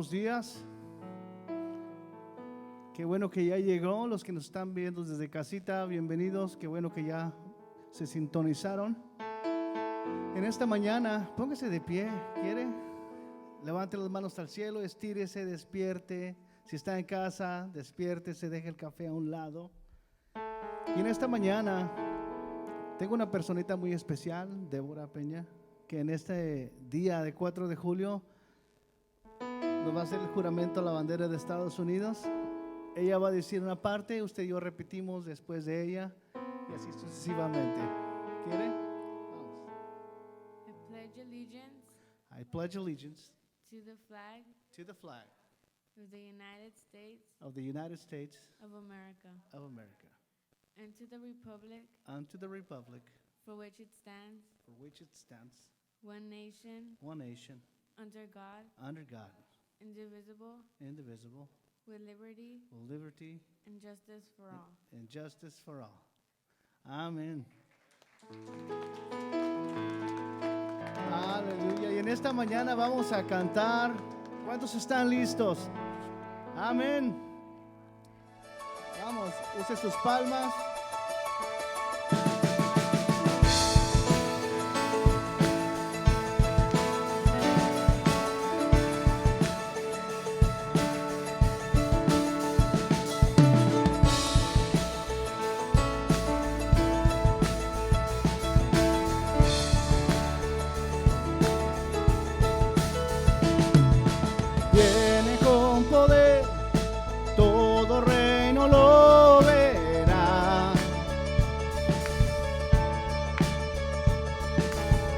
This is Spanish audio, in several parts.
buenos días. Qué bueno que ya llegó. Los que nos están viendo desde casita, bienvenidos. Qué bueno que ya se sintonizaron. En esta mañana, póngase de pie, ¿quiere? Levante las manos al cielo, estírese, despierte. Si está en casa, despiértese, deje el café a un lado. Y en esta mañana tengo una personita muy especial, Débora Peña, que en este día de 4 de julio nos va a hacer el juramento a la bandera de Estados Unidos. Ella va a decir una parte, usted y yo repetimos después de ella y así sucesivamente. ¿Quiere? Vamos. I pledge allegiance to the flag of the United States of America and to the republic for which it stands, one nation, under God, indivisible, with liberty and justice for all. Amén. Aleluya. Y en esta mañana vamos a cantar. ¿Cuántos están listos? Amén. Vamos, use sus palmas.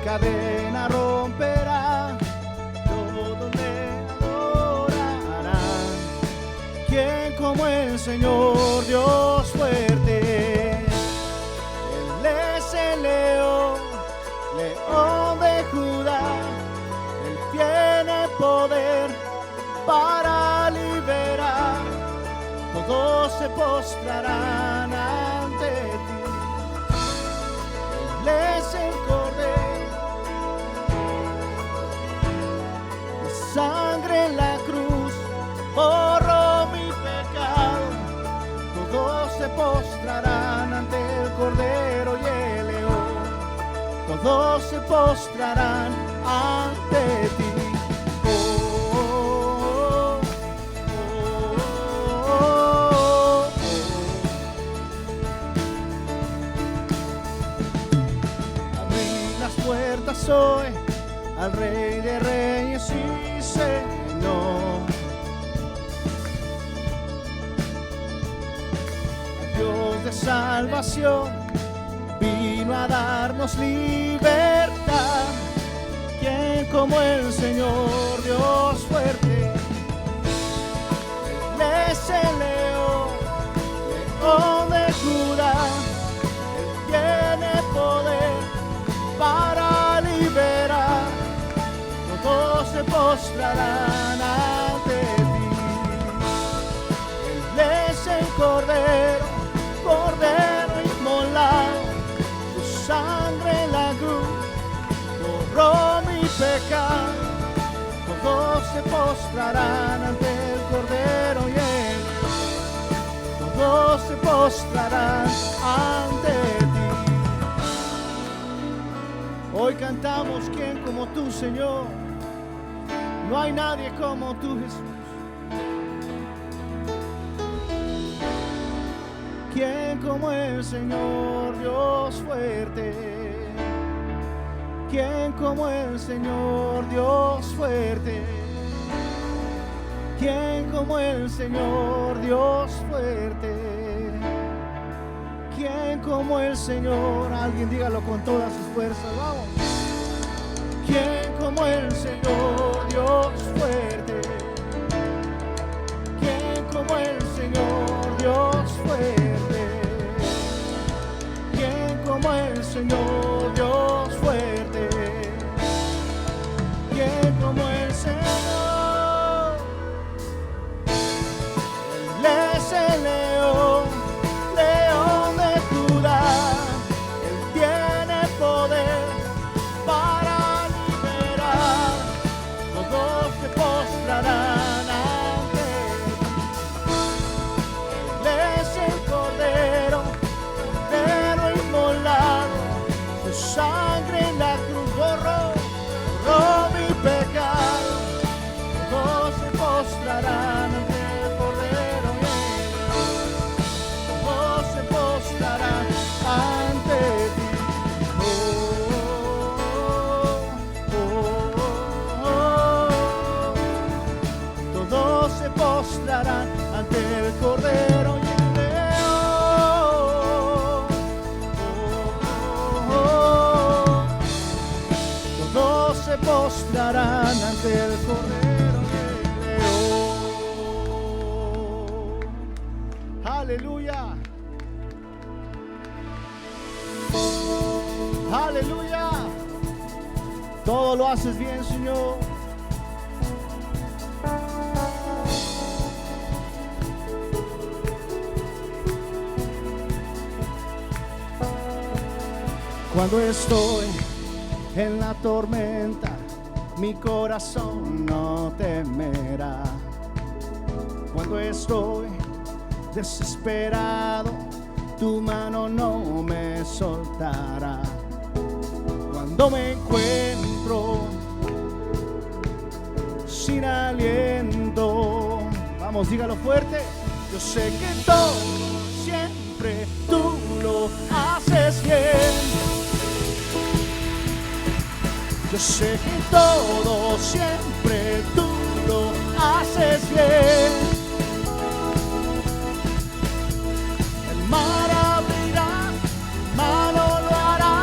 Cadena romperá, todos le adorarán. ¿Quién como el Señor Dios fuerte? Él es el león, león de Judá. Él tiene poder para liberar. Todos se postrarán ante ti. Él es el Cordero. Sangre en la cruz borró mi pecado. Todos se postrarán ante el Cordero y el León. Todos se postrarán ante ti. Abrí las puertas hoy al Rey de Reyes y Señor, Dios de salvación, vino a darnos libertad. ¿Quién como el Señor Dios fuerte? Él es el león, león de Judá. Él tiene poder para liberar. Todos se postrarán ante ti. Él es el Cordero, Cordero inmolado. Su sangre en la cruz borró mi pecado. Todos se postrarán ante el Cordero y él. Todos se postrarán ante ti. Hoy cantamos, ¿quién como tú, Señor? No hay nadie como tú, Jesús. ¿Quién como el Señor Dios fuerte? ¿Quién como el Señor Dios fuerte? ¿Quién como el Señor Dios fuerte? ¿Quién como el Señor? Alguien dígalo con todas sus fuerzas, vamos. ¿Quién como el Señor Dios fuerte? ¿Quién como el Señor Dios fuerte? ¿Quién como el Señor Dios fuerte? ¿Quién como el Señor? Él es el león, león de Judá. Él tiene poder para liberar. Todos se postrarán ante el Cordero y el León. Todos se postrarán ante el Cordero y el León. Aleluya. Aleluya. Todo lo haces bien, Señor. Cuando estoy en la tormenta, mi corazón no temerá. Cuando estoy desesperado, tu mano no me soltará. Cuando me encuentro sin aliento, vamos, dígalo fuerte. Yo sé que todo, siempre tú lo haces bien. Yo sé que todo, siempre tú lo haces bien. El mar abrirá, tu mano lo hará,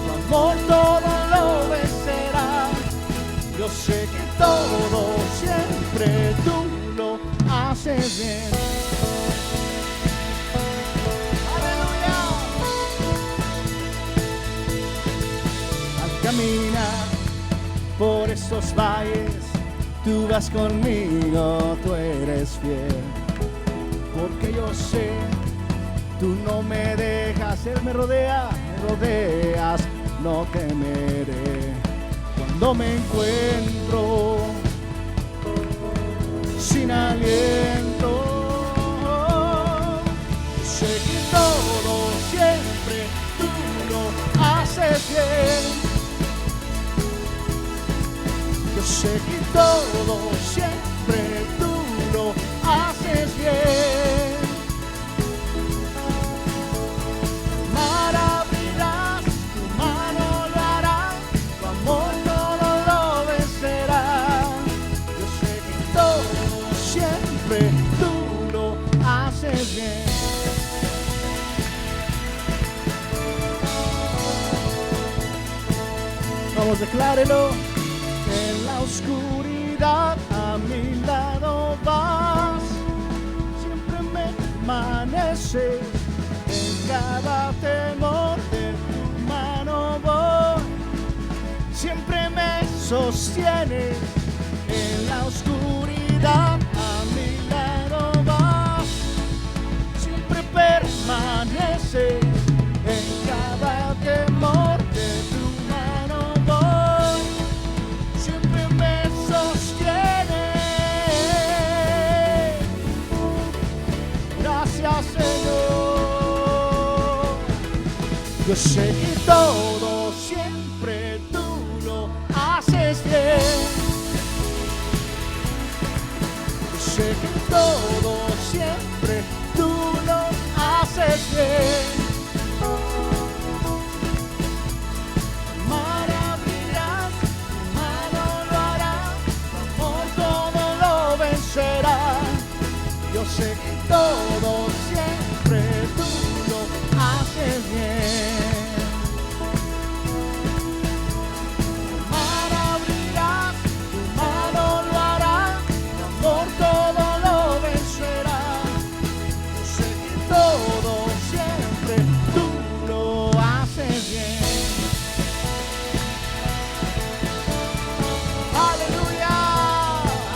tu amor todo lo vencerá. Yo sé que todo, siempre tú lo haces bien. Aleluya. Al caminar por estos valles, tú vas conmigo, tú eres fiel. Porque yo sé, tú no me dejas, Él me rodea, me rodeas, no temeré. Cuando me encuentro sin aliento, sé que todo, siempre tú lo haces bien. Yo sé que todo, siempre tú lo haces bien. El mar abrirás, tu mano lo hará, tu amor todo lo vencerá. Yo sé que todo, siempre tú lo haces bien. Vamos, declárelo. En la oscuridad a mi lado vas, siempre me permaneces. En cada temor de tu mano voy, siempre me sostienes. En la oscuridad a mi lado vas, siempre permaneces. En cada temor de tu mano voy, siempre me sostienes. Gracias, Señor. Yo sé que todo, siempre tú lo haces bien. Yo sé que todo, siempre tú lo haces bien. Mar abrirás, tu mano lo hará, tu amor todo lo vencerá. Yo sé que todo, siempre tú lo haces bien. Mar abrirás, tu mano lo hará, tu amor todo lo vencerá. Yo sé que todo, siempre tú lo haces bien. Aleluya.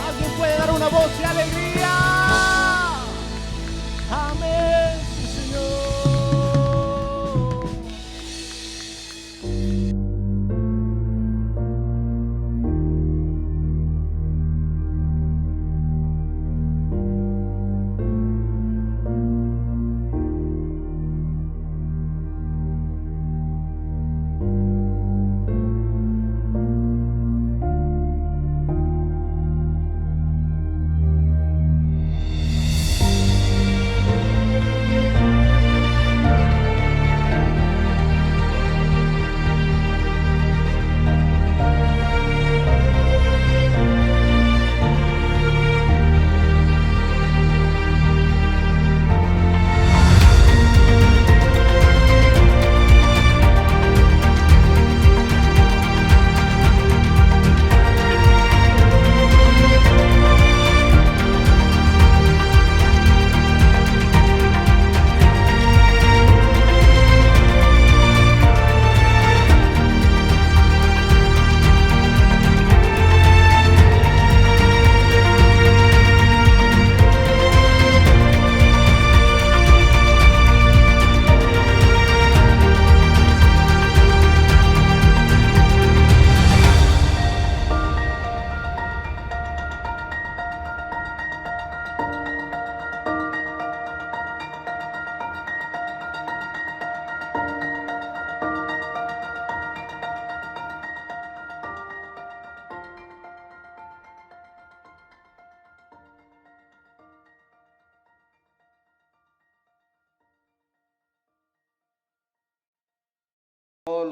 Alguien puede dar una voz de alegría.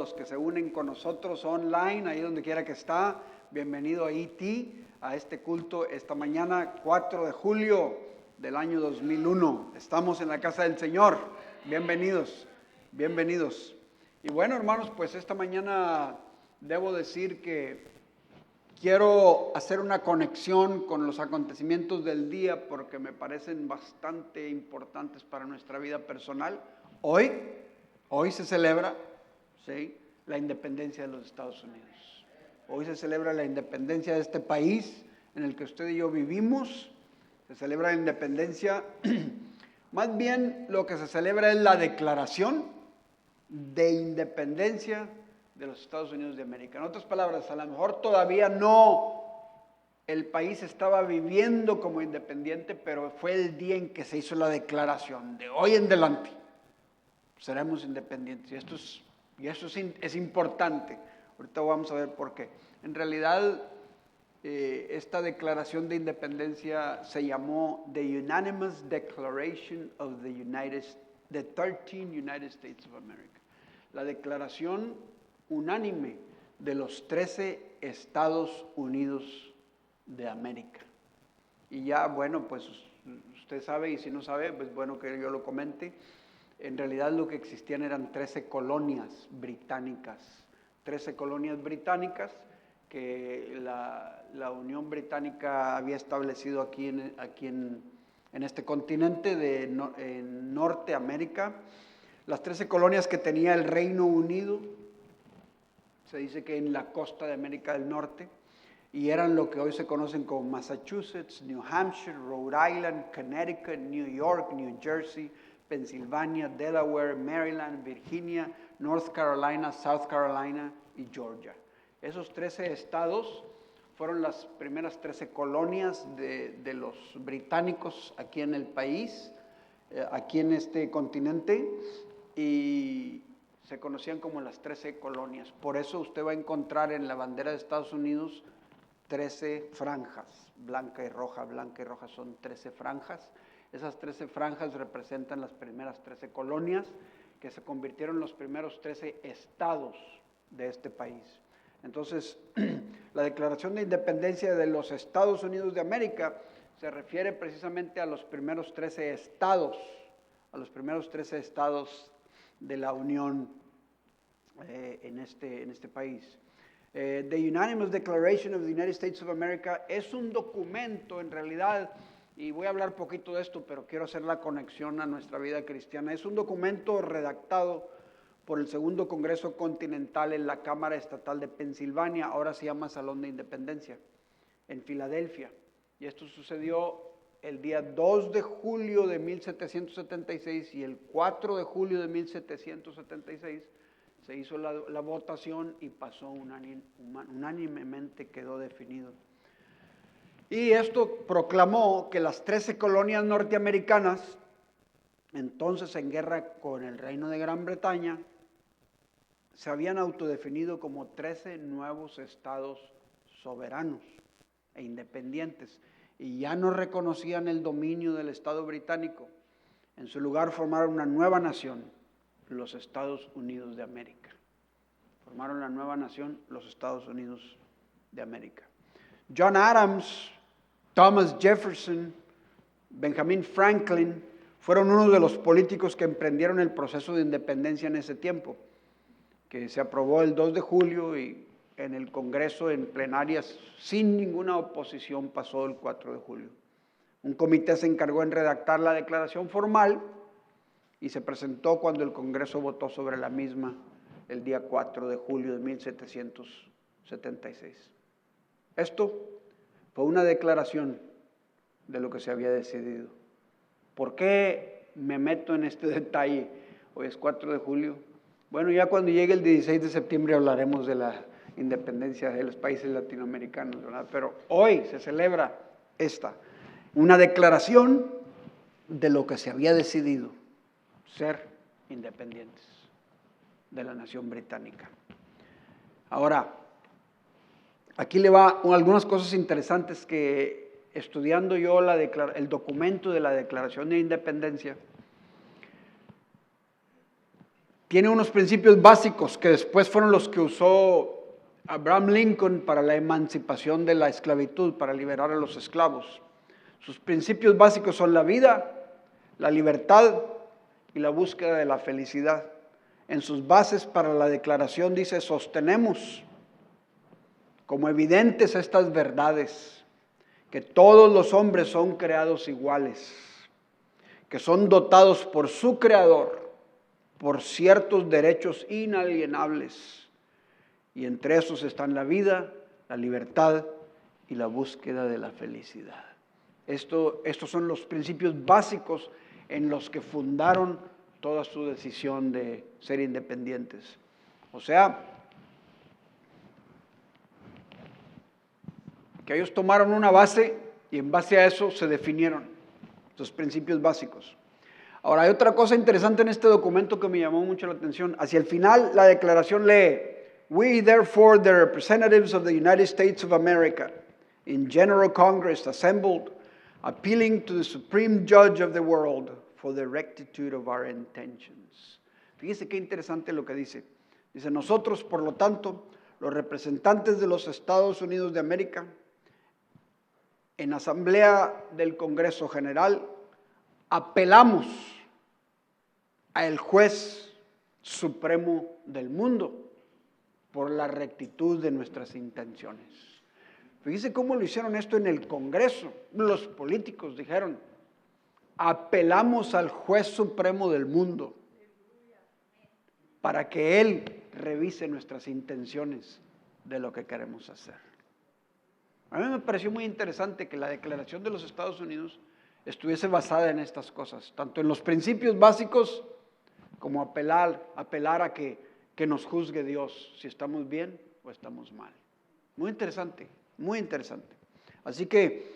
los que se unen con nosotros online, ahí donde quiera que está. Bienvenido a ET, a este culto esta mañana, 4 de julio del año 2001. Estamos en la casa del Señor. Bienvenidos, bienvenidos. Y bueno, hermanos, pues esta mañana debo decir que quiero hacer una conexión con los acontecimientos del día porque me parecen bastante importantes para nuestra vida personal. Hoy se celebra, ¿sí?, la independencia de los Estados Unidos. Hoy se celebra la independencia de este país en el que usted y yo vivimos. Se celebra la independencia. Más bien lo que se celebra es la declaración de independencia de los Estados Unidos de América. En otras palabras, a lo mejor todavía no el país estaba viviendo como independiente, pero fue el día en que se hizo la declaración de hoy en adelante seremos independientes. Y esto es importante. Ahorita vamos a ver por qué. En realidad, esta declaración de independencia se llamó The Unanimous Declaration of the 13 United States of America. La declaración unánime de los 13 Estados Unidos de América. Y ya, bueno, pues usted sabe, y si no sabe, pues bueno que yo lo comente. En realidad lo que existían eran 13 colonias británicas. 13 colonias británicas que la Unión Británica había establecido aquí en este continente en Norteamérica. Las 13 colonias que tenía el Reino Unido, se dice que en la costa de América del Norte, y eran lo que hoy se conocen como Massachusetts, New Hampshire, Rhode Island, Connecticut, New York, New Jersey, Pensilvania, Delaware, Maryland, Virginia, North Carolina, South Carolina y Georgia. Esos 13 estados fueron las primeras 13 colonias de los británicos aquí en el país, aquí en este continente, y se conocían como las 13 colonias. Por eso usted va a encontrar en la bandera de Estados Unidos 13 franjas, blanca y roja son 13 franjas. Esas 13 franjas representan las primeras 13 colonias que se convirtieron en los primeros 13 estados de este país. Entonces, la Declaración de Independencia de los Estados Unidos de América se refiere precisamente a los primeros 13 estados, de la Unión en este país. The Unanimous Declaration of the United States of America es un documento, en realidad, y voy a hablar poquito de esto, pero quiero hacer la conexión a nuestra vida cristiana. Es un documento redactado por el Segundo Congreso Continental en la Cámara Estatal de Pensilvania, ahora se llama Salón de Independencia, en Filadelfia. Y esto sucedió el día 2 de julio de 1776 y el 4 de julio de 1776 se hizo la votación y pasó unánimemente, quedó definido. Y esto proclamó que las 13 colonias norteamericanas, entonces en guerra con el Reino de Gran Bretaña, se habían autodefinido como 13 nuevos estados soberanos e independientes, y ya no reconocían el dominio del Estado británico. En su lugar formaron una nueva nación, los Estados Unidos de América. Formaron la nueva nación, los Estados Unidos de América. John Adams, Thomas Jefferson, Benjamin Franklin fueron uno de los políticos que emprendieron el proceso de independencia en ese tiempo, que se aprobó el 2 de julio y en el Congreso en plenarias sin ninguna oposición pasó el 4 de julio. Un comité se encargó en redactar la declaración formal y se presentó cuando el Congreso votó sobre la misma el día 4 de julio de 1776. Esto fue una declaración de lo que se había decidido. ¿Por qué me meto en este detalle? Hoy es 4 de julio. Bueno, ya cuando llegue el 16 de septiembre hablaremos de la independencia de los países latinoamericanos, ¿verdad? Pero hoy se celebra una declaración de lo que se había decidido, ser independientes de la nación británica. Ahora, aquí le va algunas cosas interesantes que estudiando yo el documento de la Declaración de Independencia, tiene unos principios básicos que después fueron los que usó Abraham Lincoln para la emancipación de la esclavitud, para liberar a los esclavos. Sus principios básicos son la vida, la libertad y la búsqueda de la felicidad. En sus bases para la declaración dice: sostenemos como evidentes estas verdades, que todos los hombres son creados iguales, que son dotados por su Creador por ciertos derechos inalienables, y entre esos están la vida, la libertad y la búsqueda de la felicidad. Estos son los principios básicos en los que fundaron toda su decisión de ser independientes. O sea, que ellos tomaron una base y en base a eso se definieron sus principios básicos. Ahora, hay otra cosa interesante en este documento que me llamó mucho la atención. Hacia el final, la declaración lee: "We, therefore, the representatives of the United States of America, in General Congress assembled, appealing to the Supreme Judge of the world for the rectitude of our intentions." Fíjese qué interesante lo que dice. Dice: nosotros, por lo tanto, los representantes de los Estados Unidos de América, en asamblea del Congreso General, apelamos al juez supremo del mundo por la rectitud de nuestras intenciones. Fíjese cómo lo hicieron esto en el Congreso. Los políticos dijeron: apelamos al juez supremo del mundo para que él revise nuestras intenciones de lo que queremos hacer. A mí me pareció muy interesante que la declaración de los Estados Unidos estuviese basada en estas cosas, tanto en los principios básicos como apelar a que nos juzgue Dios si estamos bien o estamos mal. Muy interesante, muy interesante. Así que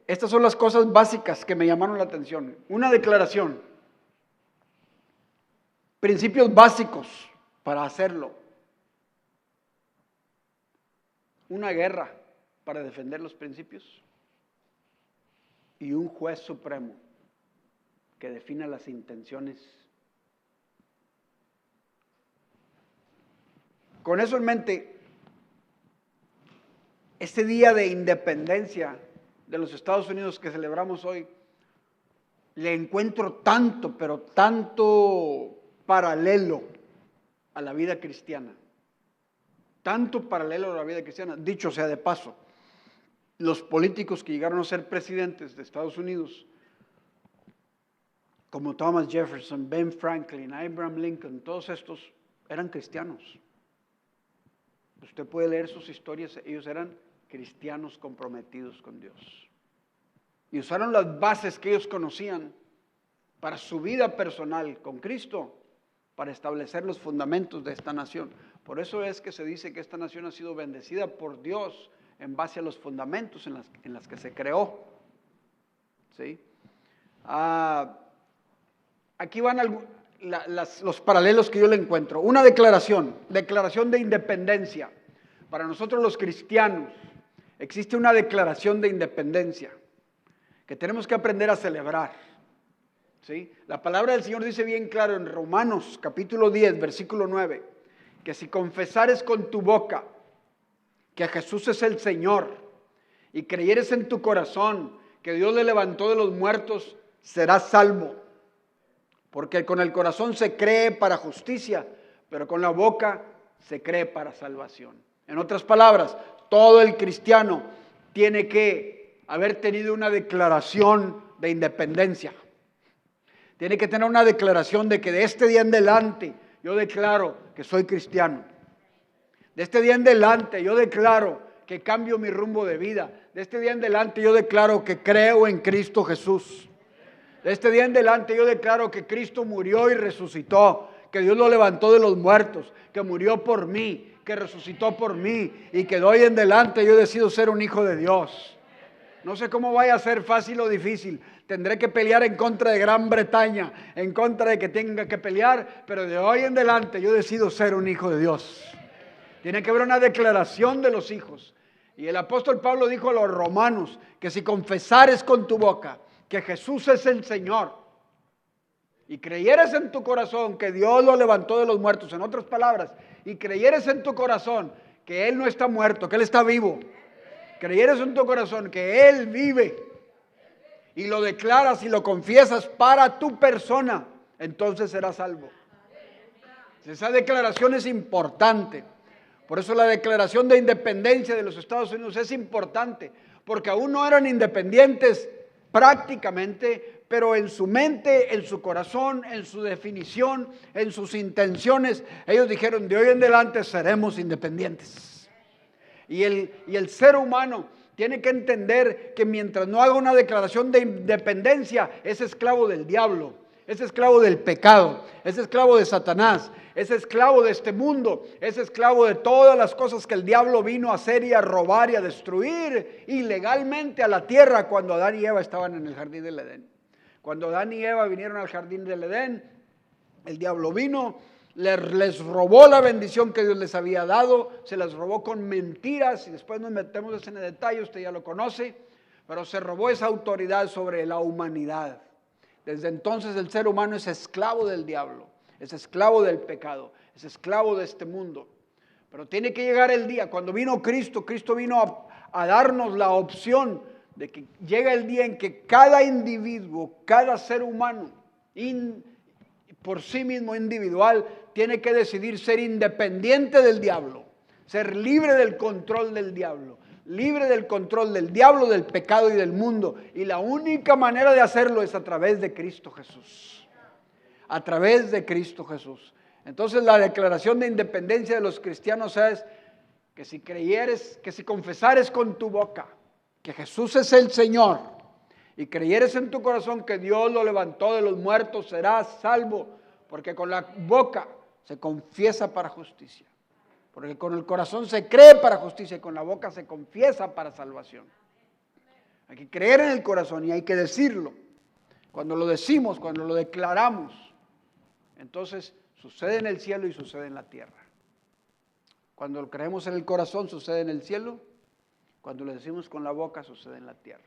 estas son las cosas básicas que me llamaron la atención. Una declaración, principios básicos para hacerlo, una guerra para defender los principios y un juez supremo que defina las intenciones. Con eso en mente, este día de independencia de los Estados Unidos que celebramos hoy, le encuentro tanto, pero tanto paralelo a la vida cristiana. Tanto paralelo a la vida cristiana. Dicho sea de paso, los políticos que llegaron a ser presidentes de Estados Unidos, como Thomas Jefferson, Ben Franklin, Abraham Lincoln, todos estos eran cristianos. Usted puede leer sus historias, ellos eran cristianos comprometidos con Dios. Y usaron las bases que ellos conocían para su vida personal con Cristo, para establecer los fundamentos de esta nación. Por eso es que se dice que esta nación ha sido bendecida por Dios en base a los fundamentos en las que se creó. ¿Sí? Aquí van los paralelos que yo le encuentro. Una declaración de independencia. Para nosotros los cristianos existe una declaración de independencia que tenemos que aprender a celebrar. ¿Sí? La palabra del Señor dice bien claro en Romanos capítulo 10, versículo 9, que si confesares con tu boca que Jesús es el Señor y creyeres en tu corazón que Dios le levantó de los muertos, serás salvo. Porque con el corazón se cree para justicia, pero con la boca se cree para salvación. En otras palabras, todo el cristiano tiene que haber tenido una declaración de independencia. Tiene que tener una declaración de que de este día en adelante yo declaro que soy cristiano. De este día en adelante yo declaro que cambio mi rumbo de vida. De este día en adelante yo declaro que creo en Cristo Jesús. De este día en adelante yo declaro que Cristo murió y resucitó, que Dios lo levantó de los muertos, que murió por mí, que resucitó por mí y que de hoy en adelante yo decido ser un hijo de Dios. No sé cómo vaya a ser fácil o difícil. Tendré que pelear en contra de Gran Bretaña, en contra de que tenga que pelear, pero de hoy en adelante yo decido ser un hijo de Dios. Tiene que haber una declaración de los hijos. Y el apóstol Pablo dijo a los romanos que si confesares con tu boca que Jesús es el Señor y creyeres en tu corazón que Dios lo levantó de los muertos, en otras palabras, y creyeres en tu corazón que Él no está muerto, que Él está vivo, creyeres en tu corazón que Él vive, y lo declaras y lo confiesas para tu persona, entonces serás salvo. Esa declaración es importante. Por eso la declaración de independencia de los Estados Unidos es importante, porque aún no eran independientes prácticamente, pero en su mente, en su corazón, en su definición, en sus intenciones, ellos dijeron: de hoy en adelante seremos independientes. Y el ser humano tiene que entender que mientras no haga una declaración de independencia, es esclavo del diablo, es esclavo del pecado, es esclavo de Satanás, es esclavo de este mundo, es esclavo de todas las cosas que el diablo vino a hacer y a robar y a destruir ilegalmente a la tierra cuando Adán y Eva estaban en el jardín del Edén. Cuando Adán y Eva vinieron al jardín del Edén, el diablo vino, les robó la bendición que Dios les había dado, se las robó con mentiras, y después nos metemos en el detalle, usted ya lo conoce, pero se robó esa autoridad sobre la humanidad. Desde entonces el ser humano es esclavo del diablo, es esclavo del pecado, es esclavo de este mundo. Pero tiene que llegar el día, cuando vino Cristo, Cristo vino a darnos la opción de que llega el día en que cada individuo, cada ser humano, por sí mismo individual, tiene que decidir ser independiente del diablo, ser libre del control del diablo, libre del control del diablo, del pecado y del mundo. Y la única manera de hacerlo es a través de Cristo Jesús. A través de Cristo Jesús. Entonces la declaración de independencia de los cristianos es que si creyeres, que si confesares con tu boca que Jesús es el Señor y creyeres en tu corazón que Dios lo levantó de los muertos, serás salvo, porque con la boca se confiesa para justicia, porque con el corazón se cree para justicia y con la boca se confiesa para salvación. Hay que creer en el corazón y hay que decirlo. Cuando lo decimos, cuando lo declaramos, entonces sucede en el cielo y sucede en la tierra. Cuando lo creemos en el corazón, sucede en el cielo. Cuando lo decimos con la boca, sucede en la tierra.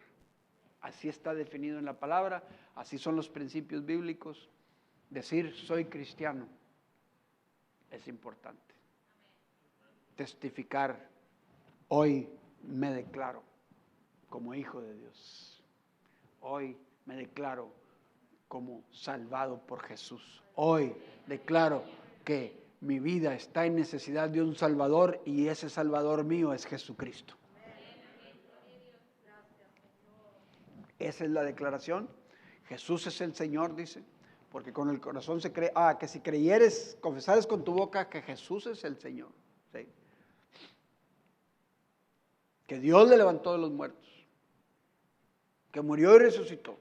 Así está definido en la palabra, así son los principios bíblicos. Decir soy cristiano es importante. Testificar, hoy me declaro como hijo de Dios. Hoy me declaro como salvado por Jesús. Hoy declaro que mi vida está en necesidad de un Salvador y ese Salvador mío es Jesucristo. Esa es la declaración. Jesús es el Señor, dice, porque con el corazón se cree, que si creyeres, confesares con tu boca que Jesús es el Señor, ¿sí? Que Dios le levantó de los muertos, que murió y resucitó,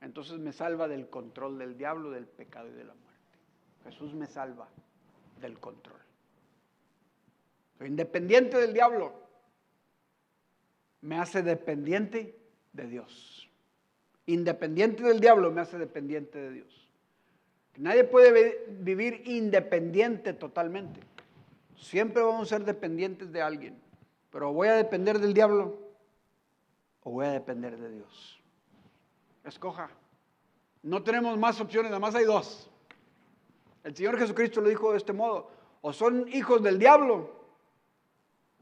entonces me salva del control del diablo, del pecado y de la muerte. Jesús me salva del control. Soy independiente del diablo, me hace dependiente de Dios. Independiente del diablo me hace dependiente de Dios. Nadie puede vivir independiente totalmente. Siempre vamos a ser dependientes de alguien. Pero ¿voy a depender del diablo o voy a depender de Dios? Escoja. No tenemos más opciones, nada más hay dos. El Señor Jesucristo lo dijo de este modo: o son hijos del diablo,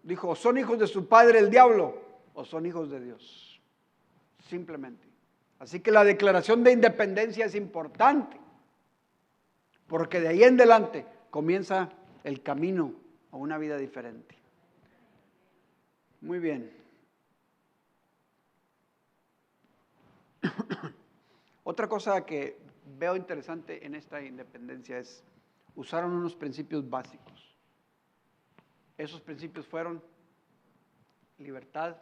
dijo, o son hijos de su padre el diablo, o son hijos de Dios. Simplemente. Así que la declaración de independencia es importante, porque de ahí en adelante comienza el camino a una vida diferente. Muy bien. Otra cosa que veo interesante en esta independencia es, usaron unos principios básicos. Esos principios fueron libertad,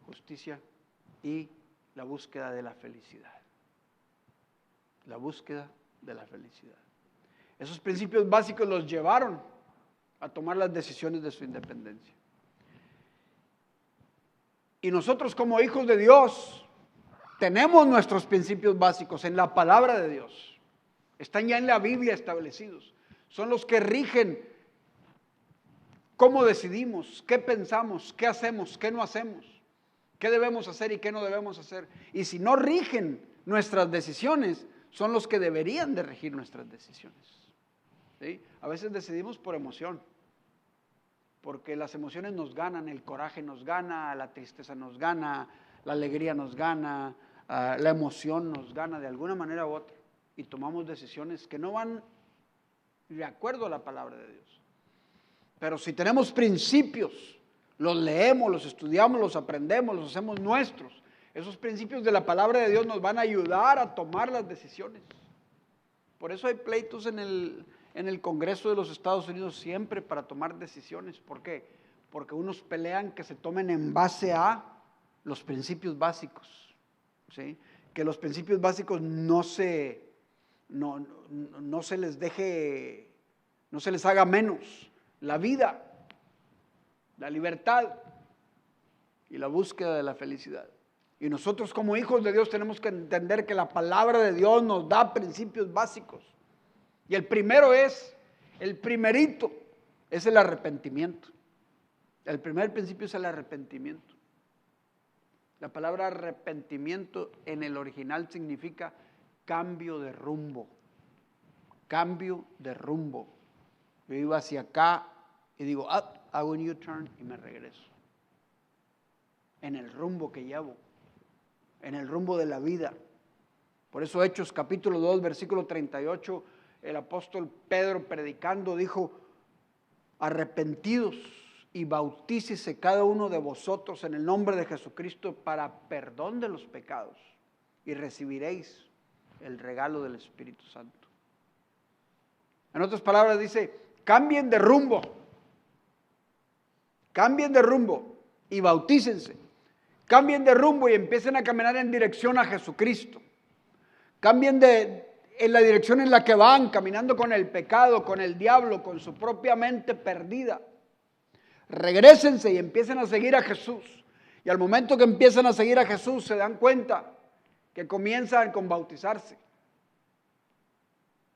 justicia y la búsqueda de la felicidad. La búsqueda de la felicidad. Esos principios básicos los llevaron a tomar las decisiones de su independencia. Y nosotros como hijos de Dios tenemos nuestros principios básicos en la palabra de Dios. Están ya en la Biblia establecidos. Son los que rigen cómo decidimos, qué pensamos, qué hacemos, qué no hacemos, qué debemos hacer y qué no debemos hacer. Y si no rigen nuestras decisiones son los que deberían de regir nuestras decisiones. ¿Sí? A veces decidimos por emoción, porque las emociones nos ganan, el coraje nos gana, la tristeza nos gana, la alegría nos gana, la emoción nos gana de alguna manera u otra, y tomamos decisiones que no van de acuerdo a la palabra de Dios. Pero si tenemos principios, los leemos, los estudiamos, los aprendemos, los hacemos nuestros, esos principios de la palabra de Dios nos van a ayudar a tomar las decisiones. Por eso hay pleitos en el Congreso de los Estados Unidos siempre para tomar decisiones. ¿Por qué? Porque unos pelean que se tomen en base a los principios básicos, ¿sí? Que los principios básicos no se les deje, no se les haga menos. La vida, la libertad y la búsqueda de la felicidad. Y nosotros como hijos de Dios tenemos que entender que la palabra de Dios nos da principios básicos. Y el primerito es el arrepentimiento. El primer principio es el arrepentimiento. La palabra arrepentimiento en el original significa cambio de rumbo. Cambio de rumbo. Yo iba hacia acá y digo, hago un U-turn y me regreso. En el rumbo que llevo. En el rumbo de la vida. Por eso Hechos capítulo 2, versículo 38, el apóstol Pedro predicando dijo, arrepentidos y bautícese cada uno de vosotros en el nombre de Jesucristo para perdón de los pecados y recibiréis el regalo del Espíritu Santo. En otras palabras dice, cambien de rumbo y bautícense. Cambien de rumbo y empiecen a caminar en dirección a Jesucristo. Cambien en la dirección en la que van, caminando con el pecado, con el diablo, con su propia mente perdida. Regrésense y empiecen a seguir a Jesús. Y al momento que empiezan a seguir a Jesús se dan cuenta que comienzan con bautizarse.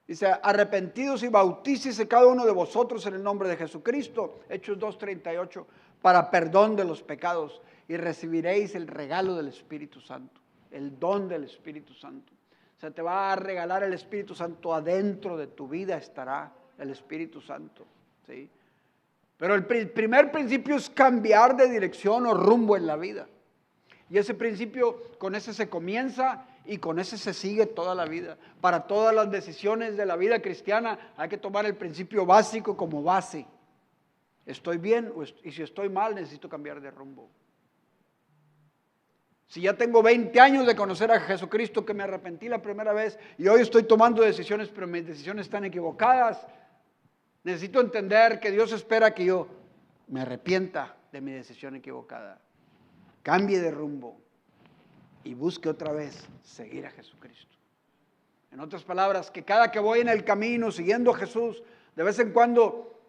Dice, arrepentidos y bautícese cada uno de vosotros en el nombre de Jesucristo, Hechos 2:38, para perdón de los pecados y recibiréis el regalo del Espíritu Santo, el don del Espíritu Santo. O sea, te va a regalar el Espíritu Santo, adentro de tu vida estará el Espíritu Santo, ¿sí? Pero el primer principio es cambiar de dirección o rumbo en la vida. Y ese principio, con ese se comienza y con ese se sigue toda la vida. Para todas las decisiones de la vida cristiana hay que tomar el principio básico como base. ¿Estoy bien? Y si estoy mal, necesito cambiar de rumbo. Si ya tengo 20 años de conocer a Jesucristo, que me arrepentí la primera vez y hoy estoy tomando decisiones, pero mis decisiones están equivocadas, necesito entender que Dios espera que yo me arrepienta de mi decisión equivocada, cambie de rumbo y busque otra vez seguir a Jesucristo. En otras palabras, que cada que voy en el camino siguiendo a Jesús, de vez en cuando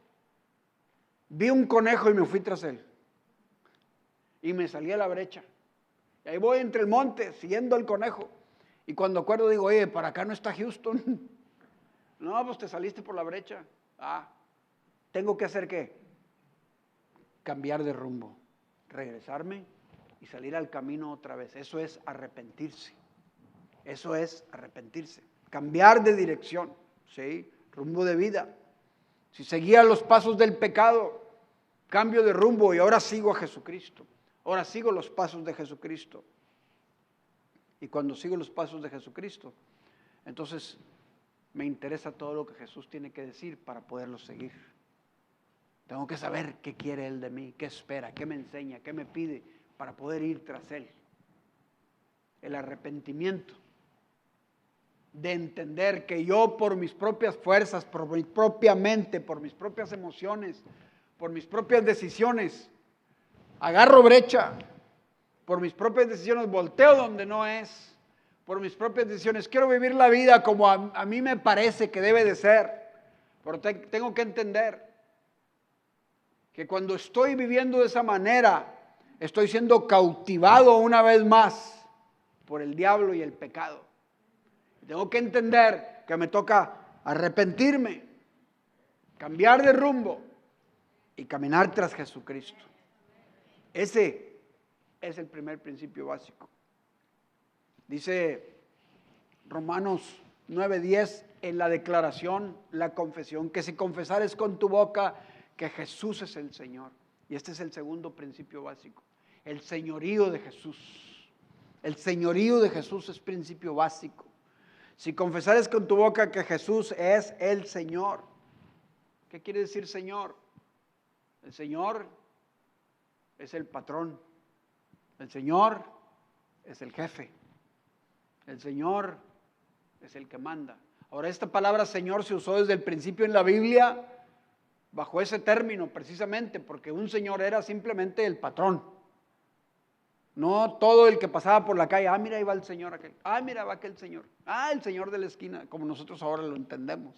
vi un conejo y me fui tras él y me salí a la brecha. Y ahí voy entre el monte siguiendo al conejo y cuando acuerdo digo, oye, para acá no está Houston. No, pues te saliste por la brecha. ¿Tengo que hacer qué? Cambiar de rumbo, regresarme y salir al camino otra vez. Eso es arrepentirse. Eso es arrepentirse. Cambiar de dirección, ¿sí? Rumbo de vida. Si seguía los pasos del pecado, cambio de rumbo y ahora sigo a Jesucristo. Ahora sigo los pasos de Jesucristo. Y cuando sigo los pasos de Jesucristo, entonces me interesa todo lo que Jesús tiene que decir para poderlo seguir. Tengo que saber qué quiere Él de mí, qué espera, qué me enseña, qué me pide para poder ir tras Él. El arrepentimiento de entender que yo por mis propias fuerzas, por mi propia mente, por mis propias emociones, por mis propias decisiones, agarro brecha, por mis propias decisiones volteo donde no es, por mis propias decisiones quiero vivir la vida como a mí me parece que debe de ser, pero tengo que entender que cuando estoy viviendo de esa manera, estoy siendo cautivado una vez más por el diablo y el pecado. Tengo que entender que me toca arrepentirme, cambiar de rumbo y caminar tras Jesucristo. Ese es el primer principio básico. Dice Romanos 9:10, en la declaración, la confesión, que si confesares con tu boca que Jesús es el Señor. Y este es el segundo principio básico, el señorío de Jesús. El señorío de Jesús es principio básico. Si confesares con tu boca que Jesús es el Señor. ¿Qué quiere decir Señor? El Señor es el patrón. El Señor es el jefe. El Señor es el que manda. Ahora, esta palabra Señor se usó desde el principio en la Biblia bajo ese término precisamente, porque un señor era simplemente el patrón. No todo el que pasaba por la calle, mira, ahí va el señor aquel, mira, va aquel señor, el señor de la esquina, como nosotros ahora lo entendemos.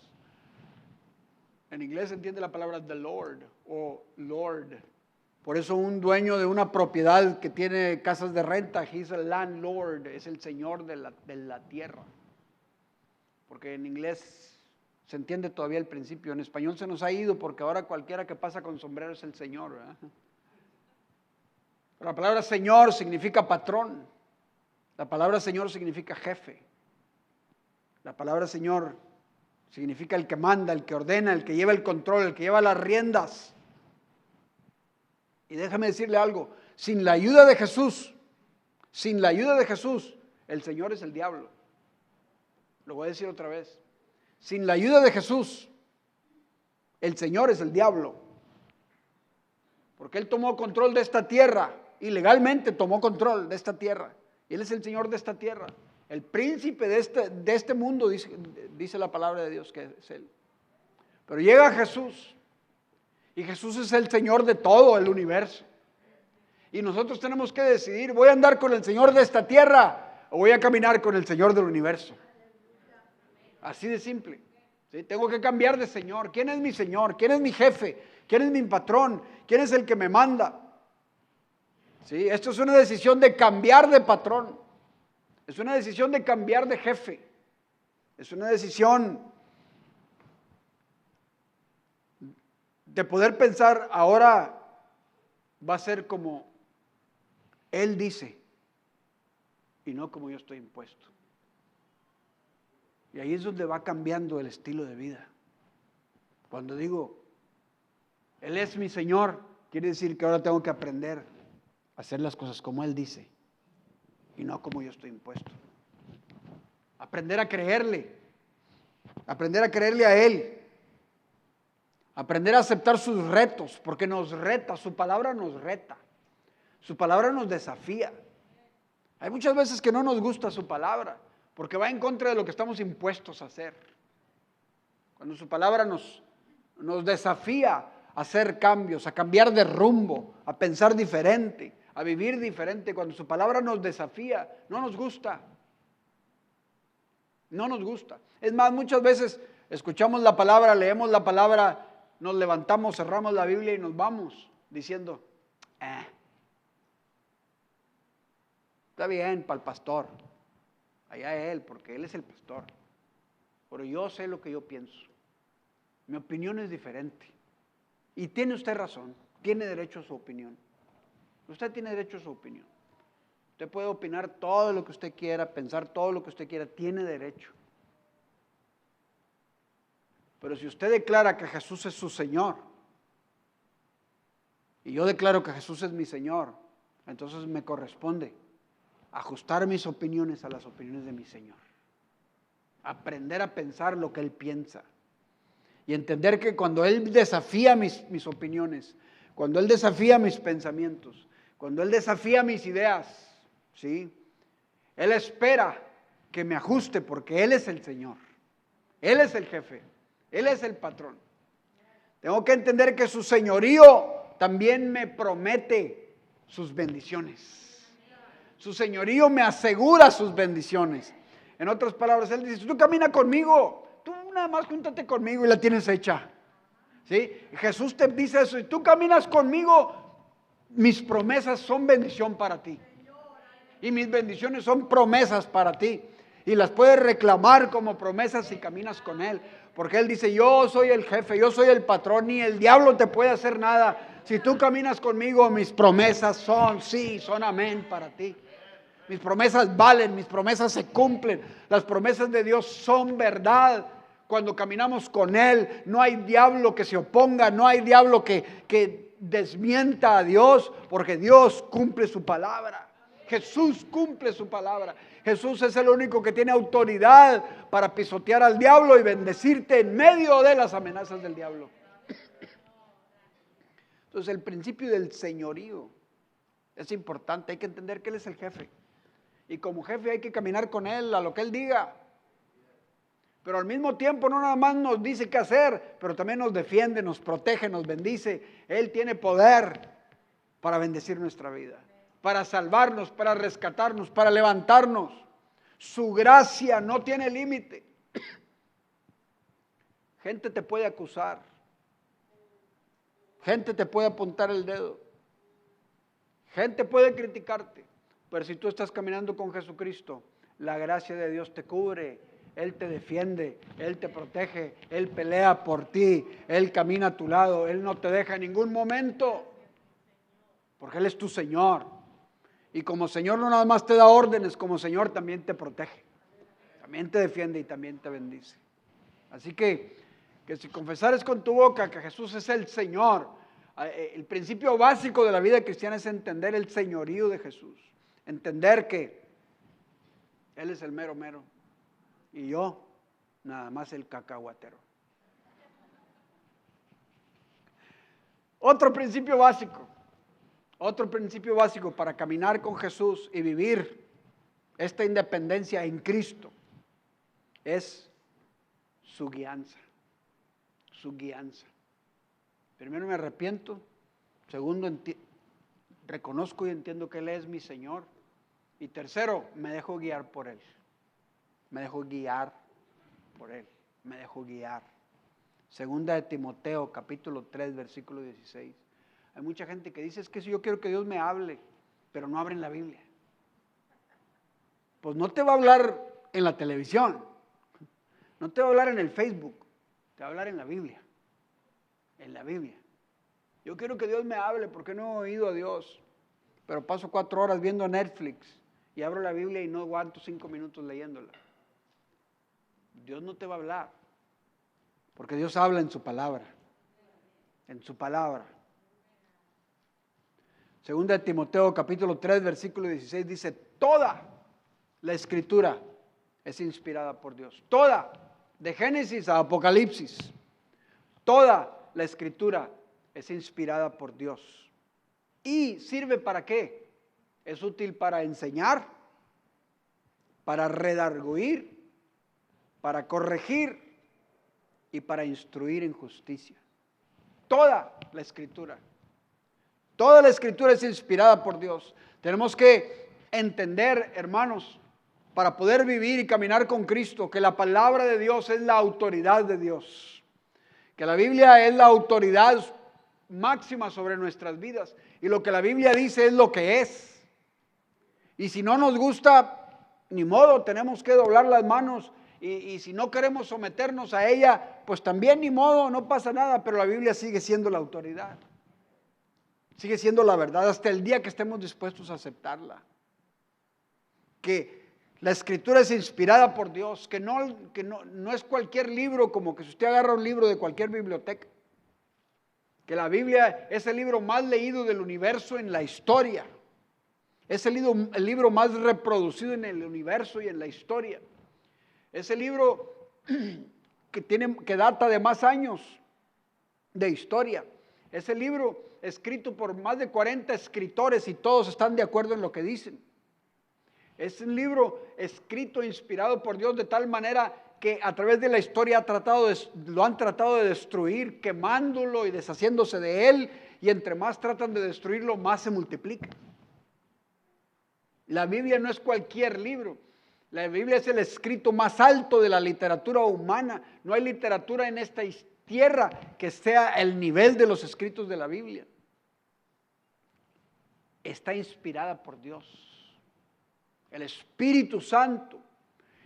En inglés se entiende la palabra the Lord o Lord. Por eso un dueño de una propiedad que tiene casas de renta, he's a landlord, es el señor de la tierra. Porque en inglés se entiende todavía el principio, en español se nos ha ido porque ahora cualquiera que pasa con sombrero es el señor, ¿verdad? La palabra Señor significa patrón. La palabra Señor significa jefe. La palabra Señor significa el que manda, el que ordena, el que lleva el control, el que lleva las riendas. Y déjame decirle algo, sin la ayuda de Jesús, el Señor es el diablo. Lo voy a decir otra vez. Sin la ayuda de Jesús, el Señor es el diablo. Porque Él tomó control de esta tierra. Y legalmente tomó control de esta tierra. Él es el Señor de esta tierra. El príncipe de este mundo, dice la palabra de Dios que es Él. Pero llega Jesús. Y Jesús es el Señor de todo el universo. Y nosotros tenemos que decidir, ¿voy a andar con el Señor de esta tierra o voy a caminar con el Señor del universo? Así de simple. ¿Sí? Tengo que cambiar de Señor. ¿Quién es mi Señor? ¿Quién es mi jefe? ¿Quién es mi patrón? ¿Quién es el que me manda? ¿Sí? Esto es una decisión de cambiar de patrón. Es una decisión de cambiar de jefe. Es una decisión de poder pensar, ahora va a ser como Él dice y no como yo estoy impuesto. Y ahí es donde va cambiando el estilo de vida. Cuando digo, Él es mi Señor, quiere decir que ahora tengo que aprender a hacer las cosas como Él dice y no como yo estoy impuesto. Aprender a creerle a Él. Aprender a aceptar sus retos, porque nos reta, su palabra nos reta. Su palabra nos desafía. Hay muchas veces que no nos gusta su palabra, porque va en contra de lo que estamos impuestos a hacer. Cuando su palabra nos desafía a hacer cambios, a cambiar de rumbo, a pensar diferente, a vivir diferente, cuando su palabra nos desafía, no nos gusta. No nos gusta. Es más, muchas veces escuchamos la palabra, leemos la palabra, nos levantamos, cerramos la Biblia y nos vamos diciendo, está bien para el pastor, allá él, porque él es el pastor, pero yo sé lo que yo pienso, mi opinión es diferente, y tiene usted razón, tiene derecho a su opinión, usted tiene derecho a su opinión, usted puede opinar todo lo que usted quiera, pensar todo lo que usted quiera, tiene derecho. Pero si usted declara que Jesús es su Señor, y yo declaro que Jesús es mi Señor, entonces me corresponde ajustar mis opiniones a las opiniones de mi Señor. Aprender a pensar lo que Él piensa. Y entender que cuando Él desafía mis opiniones, cuando Él desafía mis pensamientos, cuando Él desafía mis ideas, ¿sí? Él espera que me ajuste porque Él es el Señor. Él es el jefe. Él es el patrón. Tengo que entender que su señorío también me promete sus bendiciones. Su señorío me asegura sus bendiciones. En otras palabras, Él dice, tú camina conmigo, tú nada más júntate conmigo y la tienes hecha. ¿Sí? Jesús te dice eso, y tú caminas conmigo, mis promesas son bendición para ti. Y mis bendiciones son promesas para ti. Y las puedes reclamar como promesas si caminas con Él. Porque Él dice, yo soy el jefe, yo soy el patrón, ni el diablo te puede hacer nada. Si tú caminas conmigo, mis promesas son sí, son amén para ti. Mis promesas valen, mis promesas se cumplen. Las promesas de Dios son verdad. Cuando caminamos con Él, no hay diablo que se oponga, no hay diablo que desmienta a Dios, porque Dios cumple su palabra. Jesús cumple su palabra. Jesús es el único que tiene autoridad para pisotear al diablo y bendecirte en medio de las amenazas del diablo. Entonces, el principio del señorío es importante. Hay que entender que Él es el jefe. Y como jefe hay que caminar con Él a lo que Él diga. Pero al mismo tiempo no nada más nos dice qué hacer, pero también nos defiende, nos protege, nos bendice. Él tiene poder para bendecir nuestra vida, para salvarnos, para rescatarnos, para levantarnos. Su gracia no tiene límite. Gente te puede acusar. Gente te puede apuntar el dedo. Gente puede criticarte. Pero si tú estás caminando con Jesucristo, la gracia de Dios te cubre. Él te defiende, Él te protege, Él pelea por ti, Él camina a tu lado, Él no te deja en ningún momento, porque Él es tu Señor. Y como Señor no nada más te da órdenes, como Señor también te protege, también te defiende y también te bendice. Así que si confesares con tu boca que Jesús es el Señor, el principio básico de la vida cristiana es entender el señorío de Jesús, entender que Él es el mero mero. Y yo, nada más el cacahuatero. Otro principio básico para caminar con Jesús y vivir esta independencia en Cristo es su guianza. Su guianza. Primero me arrepiento. Segundo, reconozco y entiendo que Él es mi Señor. Y tercero, me dejo guiar por Él. Me dejo guiar por Él, me dejo guiar. Segunda de Timoteo, capítulo 3, versículo 16. Hay mucha gente que dice, es que si yo quiero que Dios me hable, pero no abren la Biblia. Pues no te va a hablar en la televisión, no te va a hablar en el Facebook, te va a hablar en la Biblia. En la Biblia. Yo quiero que Dios me hable porque no he oído a Dios, pero paso 4 horas viendo Netflix y abro la Biblia y no aguanto 5 minutos leyéndola. Dios no te va a hablar, porque Dios habla en su palabra, en su palabra. Segunda de Timoteo capítulo 3 versículo 16 dice, toda la escritura es inspirada por Dios, toda, de Génesis a Apocalipsis, toda la escritura es inspirada por Dios. ¿Y sirve para qué? Es útil para enseñar, para redarguir, para corregir y para instruir en justicia. Toda la escritura es inspirada por Dios. Tenemos que entender, hermanos, para poder vivir y caminar con Cristo, que la palabra de Dios es la autoridad de Dios, que la Biblia es la autoridad máxima sobre nuestras vidas, y lo que la Biblia dice es lo que es. Y si no nos gusta, ni modo, tenemos que doblar las manos. Y si no queremos someternos a ella, pues también ni modo, no pasa nada, pero la Biblia sigue siendo la autoridad. Sigue siendo la verdad hasta el día que estemos dispuestos a aceptarla. Que la escritura es inspirada por Dios, que no es cualquier libro, como que si usted agarra un libro de cualquier biblioteca. Que la Biblia es el libro más leído del universo en la historia. Es el libro más reproducido en el universo y en la historia. Es el libro que data de más años de historia. Es el libro escrito por más de 40 escritores y todos están de acuerdo en lo que dicen. Es un libro escrito, inspirado por Dios de tal manera que a través de la historia lo han tratado de destruir, quemándolo y deshaciéndose de él, y entre más tratan de destruirlo, más se multiplica. La Biblia no es cualquier libro. La Biblia es el escrito más alto de la literatura humana. No hay literatura en esta tierra que sea el nivel de los escritos de la Biblia. Está inspirada por Dios. El Espíritu Santo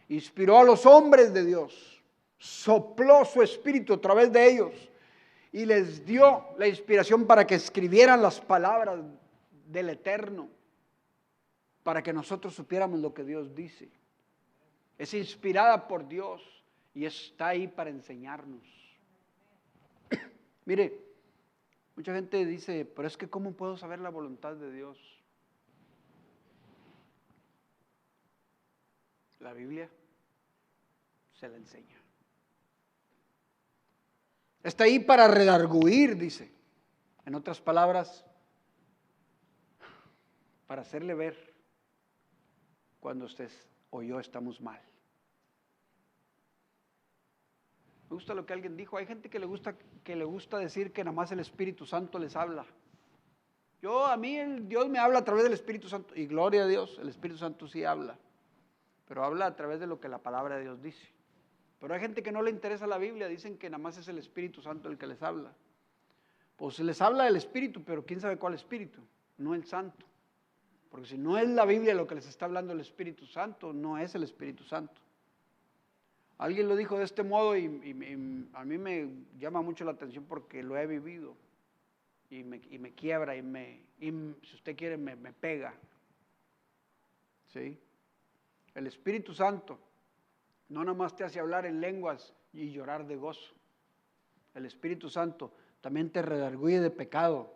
inspiró a los hombres de Dios, sopló su espíritu a través de ellos y les dio la inspiración para que escribieran las palabras del Eterno. para que nosotros supiéramos lo que Dios dice. Es inspirada por Dios y está ahí para enseñarnos. Mire, mucha gente dice, pero es que ¿cómo puedo saber la voluntad de Dios? La Biblia se la enseña. Está ahí para redarguir, dice. En otras palabras, para hacerle ver cuando usted o yo estamos mal. Me gusta lo que alguien dijo. Hay gente que le gusta decir que nada más el Espíritu Santo les habla. A mí Dios me habla a través del Espíritu Santo. Y gloria a Dios, el Espíritu Santo sí habla. Pero habla a través de lo que la palabra de Dios dice. Pero hay gente que no le interesa la Biblia, dicen que nada más es el Espíritu Santo el que les habla. Pues les habla del Espíritu, pero quién sabe cuál Espíritu, no el Santo. Porque si no es la Biblia lo que les está hablando el Espíritu Santo, no es el Espíritu Santo. Alguien lo dijo de este modo y a mí me llama mucho la atención porque lo he vivido. Y me quiebra y si usted quiere, me pega. ¿Sí? El Espíritu Santo no nada más te hace hablar en lenguas y llorar de gozo. El Espíritu Santo también te redarguye de pecado.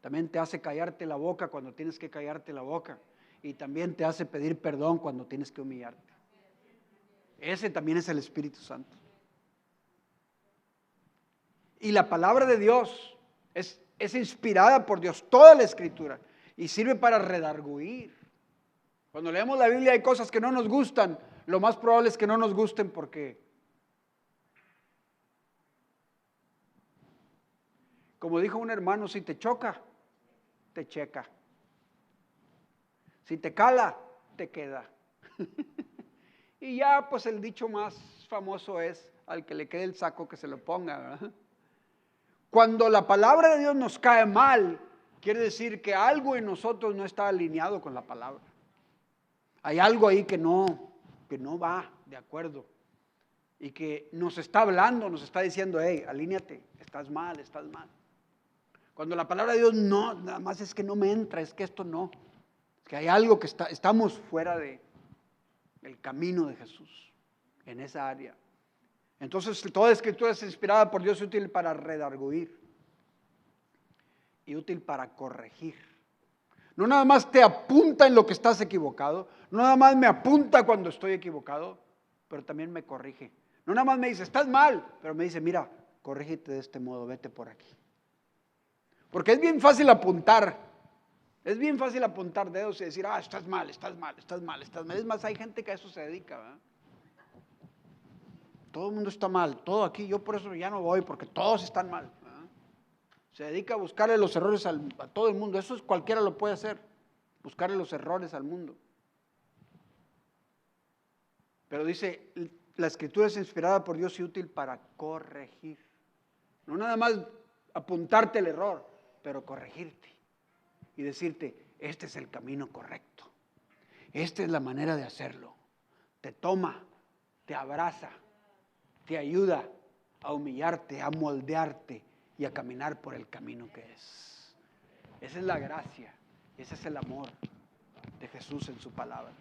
También te hace callarte la boca cuando tienes que callarte la boca. Y también te hace pedir perdón cuando tienes que humillarte. Ese también es el Espíritu Santo. Y la palabra de Dios es inspirada por Dios, toda la Escritura. Y sirve para redarguir. Cuando leemos la Biblia hay cosas que no nos gustan. Lo más probable es que no nos gusten porque, como dijo un hermano, si te choca, te checa. Si te cala, te queda. Y ya pues el dicho más famoso es, al que le quede el saco que se lo ponga, ¿verdad? Cuando la palabra de Dios nos cae mal, quiere decir que algo en nosotros no está alineado con la palabra. Hay algo ahí que no va de acuerdo y que nos está hablando, nos está diciendo, hey, alíñate, estás mal. Cuando la palabra de Dios no, nada más es que no me entra, es que esto no, es que hay algo que estamos fuera del camino de Jesús en esa área. Entonces toda Escritura es inspirada por Dios, útil para redarguir y útil para corregir. No nada más te apunta en lo que estás equivocado, no nada más me apunta cuando estoy equivocado, pero también me corrige. No nada más me dice, estás mal, pero me dice, mira, corrígete de este modo, vete por aquí. Porque es bien fácil apuntar dedos y decir, estás mal. Es más, hay gente que a eso se dedica, ¿verdad? Todo el mundo está mal, todo aquí, yo por eso ya no voy, porque todos están mal. Se dedica a buscarle los errores a todo el mundo. Eso cualquiera lo puede hacer, buscarle los errores al mundo. Pero dice, la Escritura es inspirada por Dios y útil para corregir. No nada más apuntarte el error, pero corregirte y decirte, este es el camino correcto. Esta es la manera de hacerlo. Te toma, te abraza, te ayuda a humillarte, a moldearte y a caminar por el camino que es. Esa es la gracia, ese es el amor de Jesús en su palabra.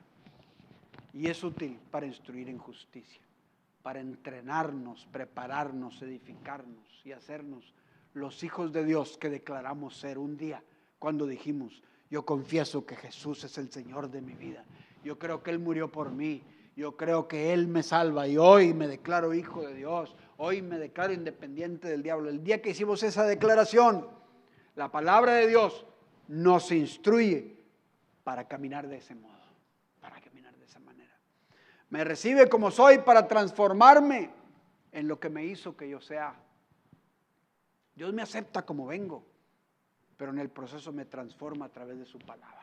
Y es útil para instruir en justicia, para entrenarnos, prepararnos, edificarnos y hacernos los hijos de Dios que declaramos ser un día cuando dijimos, yo confieso que Jesús es el Señor de mi vida. Yo creo que Él murió por mí. Yo creo que Él me salva y hoy me declaro hijo de Dios. Hoy me declaro independiente del diablo. El día que hicimos esa declaración, la palabra de Dios nos instruye para caminar de ese modo, para caminar de esa manera. Me recibe como soy para transformarme en lo que me hizo que yo sea. Dios me acepta como vengo, pero en el proceso me transforma a través de su palabra.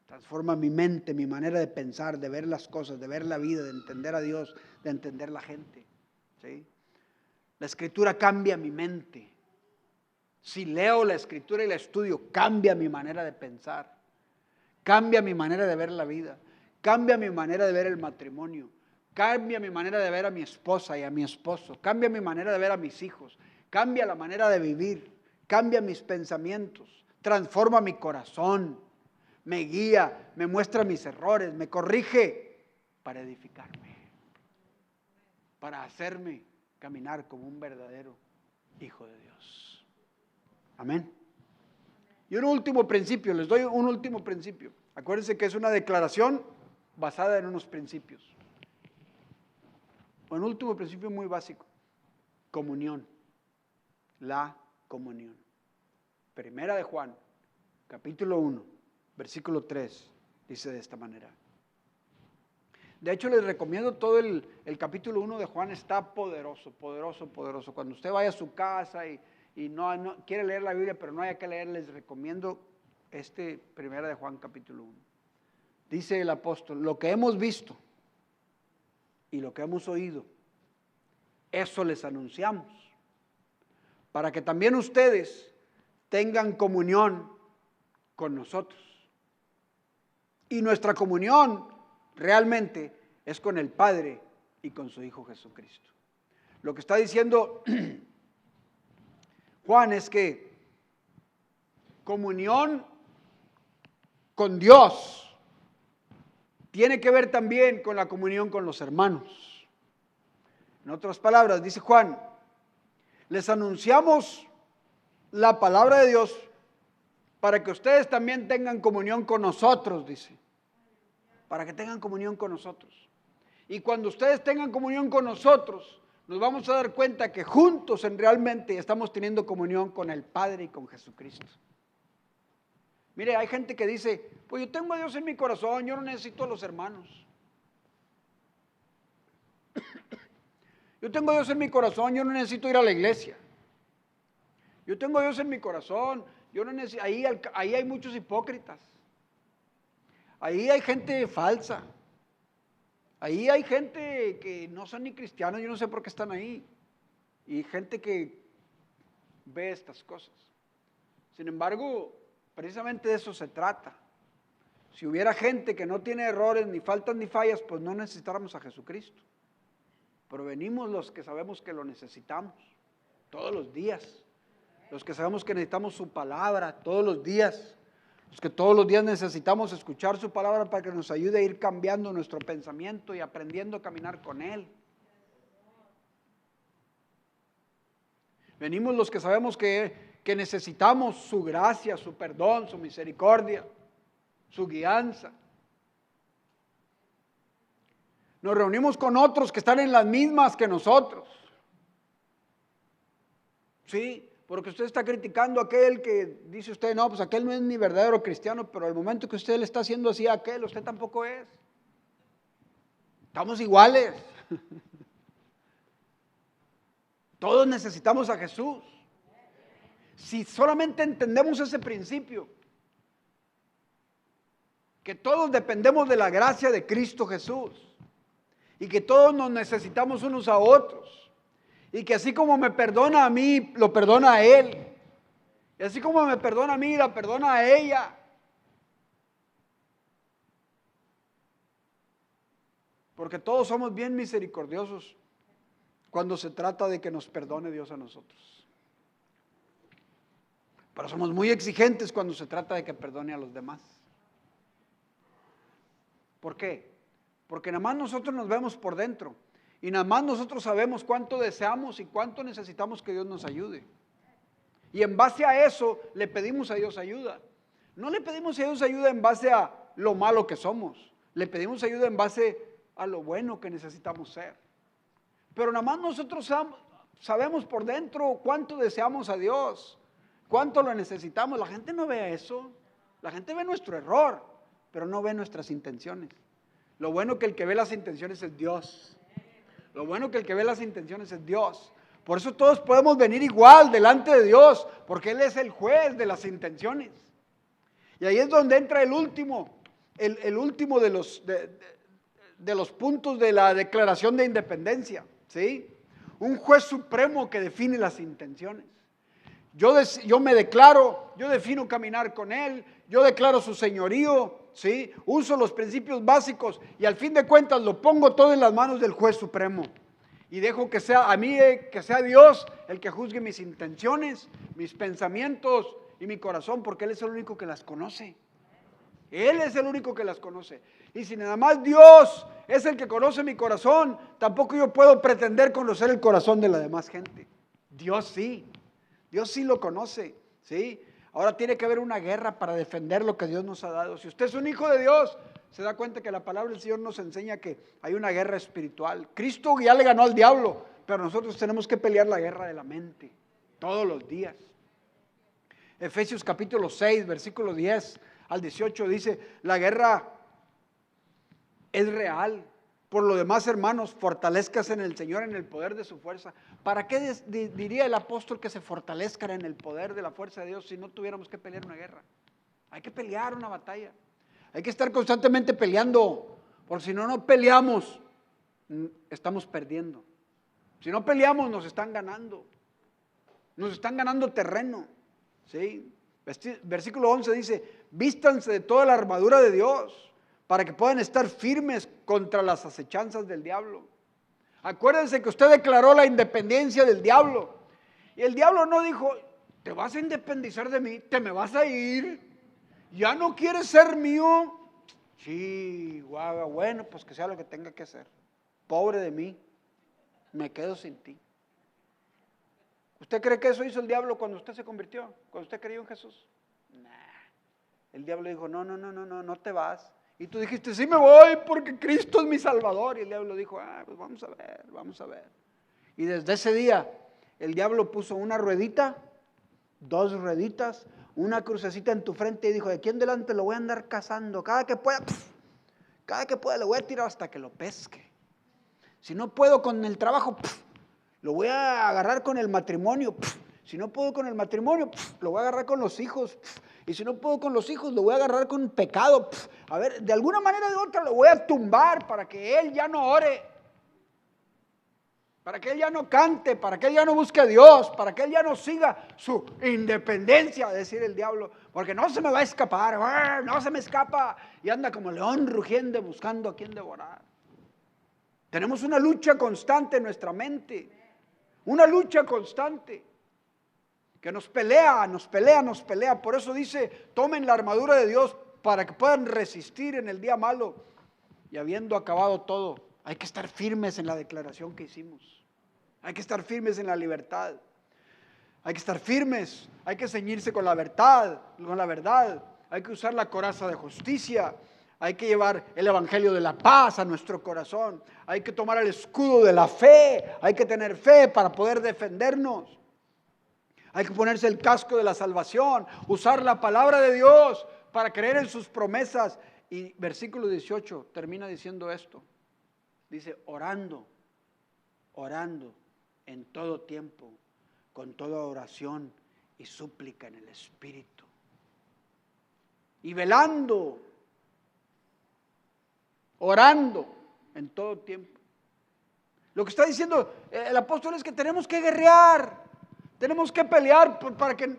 Transforma mi mente, mi manera de pensar, de ver las cosas, de ver la vida, de entender a Dios, de entender la gente. ¿Sí? La Escritura cambia mi mente. Si leo la Escritura y la estudio, cambia mi manera de pensar. Cambia mi manera de ver la vida. Cambia mi manera de ver el matrimonio. Cambia mi manera de ver a mi esposa y a mi esposo. Cambia mi manera de ver a mis hijos. Cambia la manera de vivir. Cambia mis pensamientos. Transforma mi corazón. me guía, me muestra mis errores, me corrige para edificarme, para hacerme caminar como un verdadero hijo de Dios. Amén. Y un último principio, les doy un último principio. Acuérdense que es una declaración basada en unos principios. Un último principio muy básico: comunión. La comunión. Primera de Juan, capítulo 1, versículo 3, dice de esta manera. De hecho, les recomiendo todo el capítulo 1 de Juan, está poderoso, poderoso, poderoso. Cuando usted vaya a su casa y no quiere leer la Biblia, pero no haya que leer, les recomiendo Primera de Juan, capítulo 1. Dice el apóstol: lo que hemos visto y lo que hemos oído, eso les anunciamos, para que también ustedes tengan comunión con nosotros. Y nuestra comunión realmente es con el Padre y con su Hijo Jesucristo. Lo que está diciendo Juan es que comunión con Dios tiene que ver también con la comunión con los hermanos. En otras palabras, dice Juan, les anunciamos la palabra de Dios para que ustedes también tengan comunión con nosotros, dice. Para que tengan comunión con nosotros. Y cuando ustedes tengan comunión con nosotros, nos vamos a dar cuenta que juntos realmente estamos teniendo comunión con el Padre y con Jesucristo. Mire, hay gente que dice, pues yo tengo a Dios en mi corazón, yo no necesito a los hermanos. Yo tengo a Dios en mi corazón, yo no necesito ir a la iglesia. Yo tengo a Dios en mi corazón, yo no necesito, ahí hay muchos hipócritas. Ahí hay gente falsa. Ahí hay gente que no son ni cristianos, yo no sé por qué están ahí. Y gente que ve estas cosas. Sin embargo, precisamente de eso se trata. Si hubiera gente que no tiene errores, ni faltas, ni fallas, pues no necesitáramos a Jesucristo. Pero venimos los que sabemos que lo necesitamos todos los días. Los que sabemos que necesitamos su palabra todos los días. Los que todos los días necesitamos escuchar su palabra para que nos ayude a ir cambiando nuestro pensamiento y aprendiendo a caminar con Él. Venimos los que sabemos que necesitamos su gracia, su perdón, su misericordia, su guianza. Nos reunimos con otros que están en las mismas que nosotros. Sí, porque usted está criticando a aquel que dice usted, no, pues aquel no es ni verdadero cristiano, pero al momento que usted le está haciendo así a aquel, usted tampoco es. Estamos iguales. Todos necesitamos a Jesús. Si solamente entendemos ese principio, que todos dependemos de la gracia de Cristo Jesús y que todos nos necesitamos unos a otros. Y que así como me perdona a mí, lo perdona a Él. Y así como me perdona a mí, la perdona a ella. Porque todos somos bien misericordiosos cuando se trata de que nos perdone Dios a nosotros. Pero somos muy exigentes cuando se trata de que perdone a los demás. ¿Por qué? Porque nada más nosotros nos vemos por dentro. Y nada más nosotros sabemos cuánto deseamos y cuánto necesitamos que Dios nos ayude. Y en base a eso le pedimos a Dios ayuda. No le pedimos a Dios ayuda en base a lo malo que somos. Le pedimos ayuda en base a lo bueno que necesitamos ser. Pero nada más nosotros sabemos por dentro cuánto deseamos a Dios, cuánto lo necesitamos. La gente no ve eso. La gente ve nuestro error, pero no ve nuestras intenciones. Lo bueno que el que ve las intenciones es Dios. Lo bueno que el que ve las intenciones es Dios. Por eso todos podemos venir igual delante de Dios, porque Él es el juez de las intenciones. Y ahí es donde entra el último de los puntos de la Declaración de Independencia, ¿sí? Un juez supremo que define las intenciones. Yo me declaro, yo defino caminar con Él, yo declaro su señorío, ¿sí? Uso los principios básicos y al fin de cuentas lo pongo todo en las manos del juez supremo. Y dejo que sea a mí, que sea Dios el que juzgue mis intenciones, mis pensamientos y mi corazón, porque Él es el único que las conoce. Él es el único que las conoce. Y si nada más Dios es el que conoce mi corazón, tampoco yo puedo pretender conocer el corazón de la demás gente. Dios sí lo conoce, ¿sí? Ahora tiene que haber una guerra para defender lo que Dios nos ha dado. Si usted es un hijo de Dios, se da cuenta que la palabra del Señor nos enseña que hay una guerra espiritual. Cristo ya le ganó al diablo, pero nosotros tenemos que pelear la guerra de la mente todos los días. Efesios capítulo 6, versículo 10 al 18 dice, la guerra es real. Por lo demás, hermanos, fortalezcas en el Señor en el poder de su fuerza. ¿Para qué diría el apóstol que se fortalezcan en el poder de la fuerza de Dios si no tuviéramos que pelear una guerra? Hay que pelear una batalla. Hay que estar constantemente peleando, porque si no peleamos, estamos perdiendo. Si no peleamos, nos están ganando. Nos están ganando terreno. ¿Sí? Versículo 11 dice, vístanse de toda la armadura de Dios para que puedan estar firmes contra las acechanzas del diablo. Acuérdense que usted declaró la independencia del diablo. Y el diablo no dijo, te vas a independizar de mí, te me vas a ir, ya no quieres ser mío. Sí, guau, bueno, pues que sea lo que tenga que hacer. Pobre de mí, me quedo sin ti. ¿Usted cree que eso hizo el diablo cuando usted se convirtió? ¿Cuando usted creyó en Jesús? Nah. El diablo dijo, no te vas. Y tú dijiste, sí me voy porque Cristo es mi Salvador. Y el diablo dijo, pues vamos a ver. Y desde ese día, el diablo puso una ruedita, 2 rueditas, una crucecita en tu frente y dijo, de aquí en adelante lo voy a andar cazando. Cada que pueda le voy a tirar hasta que lo pesque. Si no puedo con el trabajo, lo voy a agarrar con el matrimonio. Si no puedo con el matrimonio, lo voy a agarrar con los hijos. Y si no puedo con los hijos, lo voy a agarrar con pecado. A ver, de alguna manera o de otra lo voy a tumbar para que él ya no ore. Para que él ya no cante, para que él ya no busque a Dios, para que él ya no siga su independencia, decir el diablo. Porque no se me va a escapar, no se me escapa. Y anda como león rugiente buscando a quien devorar. Tenemos una lucha constante en nuestra mente. Una lucha constante. Que nos pelea. Por eso dice, tomen la armadura de Dios para que puedan resistir en el día malo. Y habiendo acabado todo, hay que estar firmes en la declaración que hicimos. Hay que estar firmes en la libertad. Hay que estar firmes. Hay que ceñirse con la verdad. Hay que usar la coraza de justicia. Hay que llevar el evangelio de la paz a nuestro corazón. Hay que tomar el escudo de la fe. Hay que tener fe para poder defendernos. Hay que ponerse el casco de la salvación, usar la palabra de Dios para creer en sus promesas. Y versículo 18 termina diciendo esto. Dice, orando en todo tiempo, con toda oración y súplica en el Espíritu. Y velando, orando en todo tiempo. Lo que está diciendo el apóstol es que tenemos que guerrear. Tenemos que pelear para que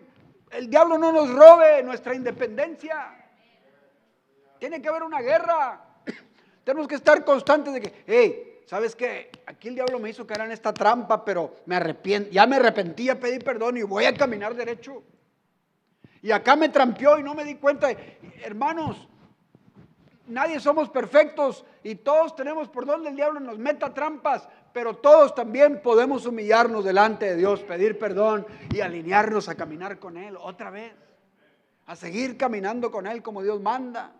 el diablo no nos robe nuestra independencia. Tiene que haber una guerra. Tenemos que estar constantes de que, ¿sabes qué? Aquí el diablo me hizo caer en esta trampa, pero ya me arrepentí, ya pedí perdón y voy a caminar derecho. Y acá me trampeó y no me di cuenta. Hermanos, nadie somos perfectos y todos tenemos por donde el diablo nos meta trampas, pero todos también podemos humillarnos delante de Dios, pedir perdón y alinearnos a caminar con Él otra vez, a seguir caminando con Él como Dios manda.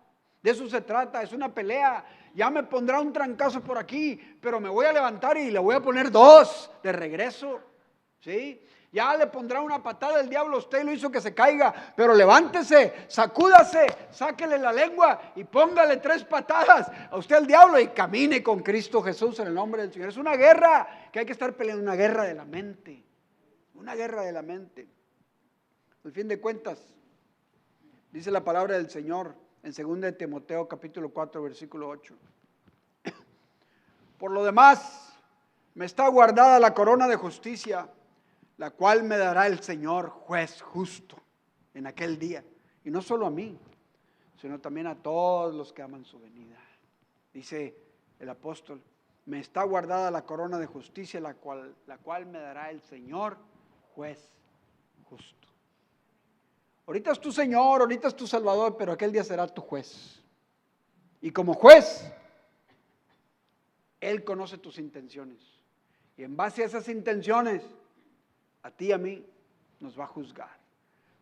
De eso se trata, es una pelea. Ya me pondrá un trancazo por aquí, pero me voy a levantar y le voy a poner 2 de regreso, ¿sí? Ya le pondrá una patada el diablo, usted lo hizo que se caiga, pero levántese, sacúdase, sáquele la lengua y póngale 3 patadas a usted al diablo y camine con Cristo Jesús en el nombre del Señor. Es una guerra que hay que estar peleando, una guerra de la mente, una guerra de la mente. Al fin de cuentas, dice la palabra del Señor en 2 de Timoteo capítulo 4 versículo 8. Por lo demás, me está guardada la corona de justicia, la cual me dará el Señor juez justo en aquel día. Y no solo a mí, sino también a todos los que aman su venida. Dice el apóstol, me está guardada la corona de justicia, la cual me dará el Señor juez justo. Ahorita es tu Señor, ahorita es tu Salvador, pero aquel día será tu juez. Y como juez, Él conoce tus intenciones. Y en base a esas intenciones, a ti y a mí, nos va a juzgar.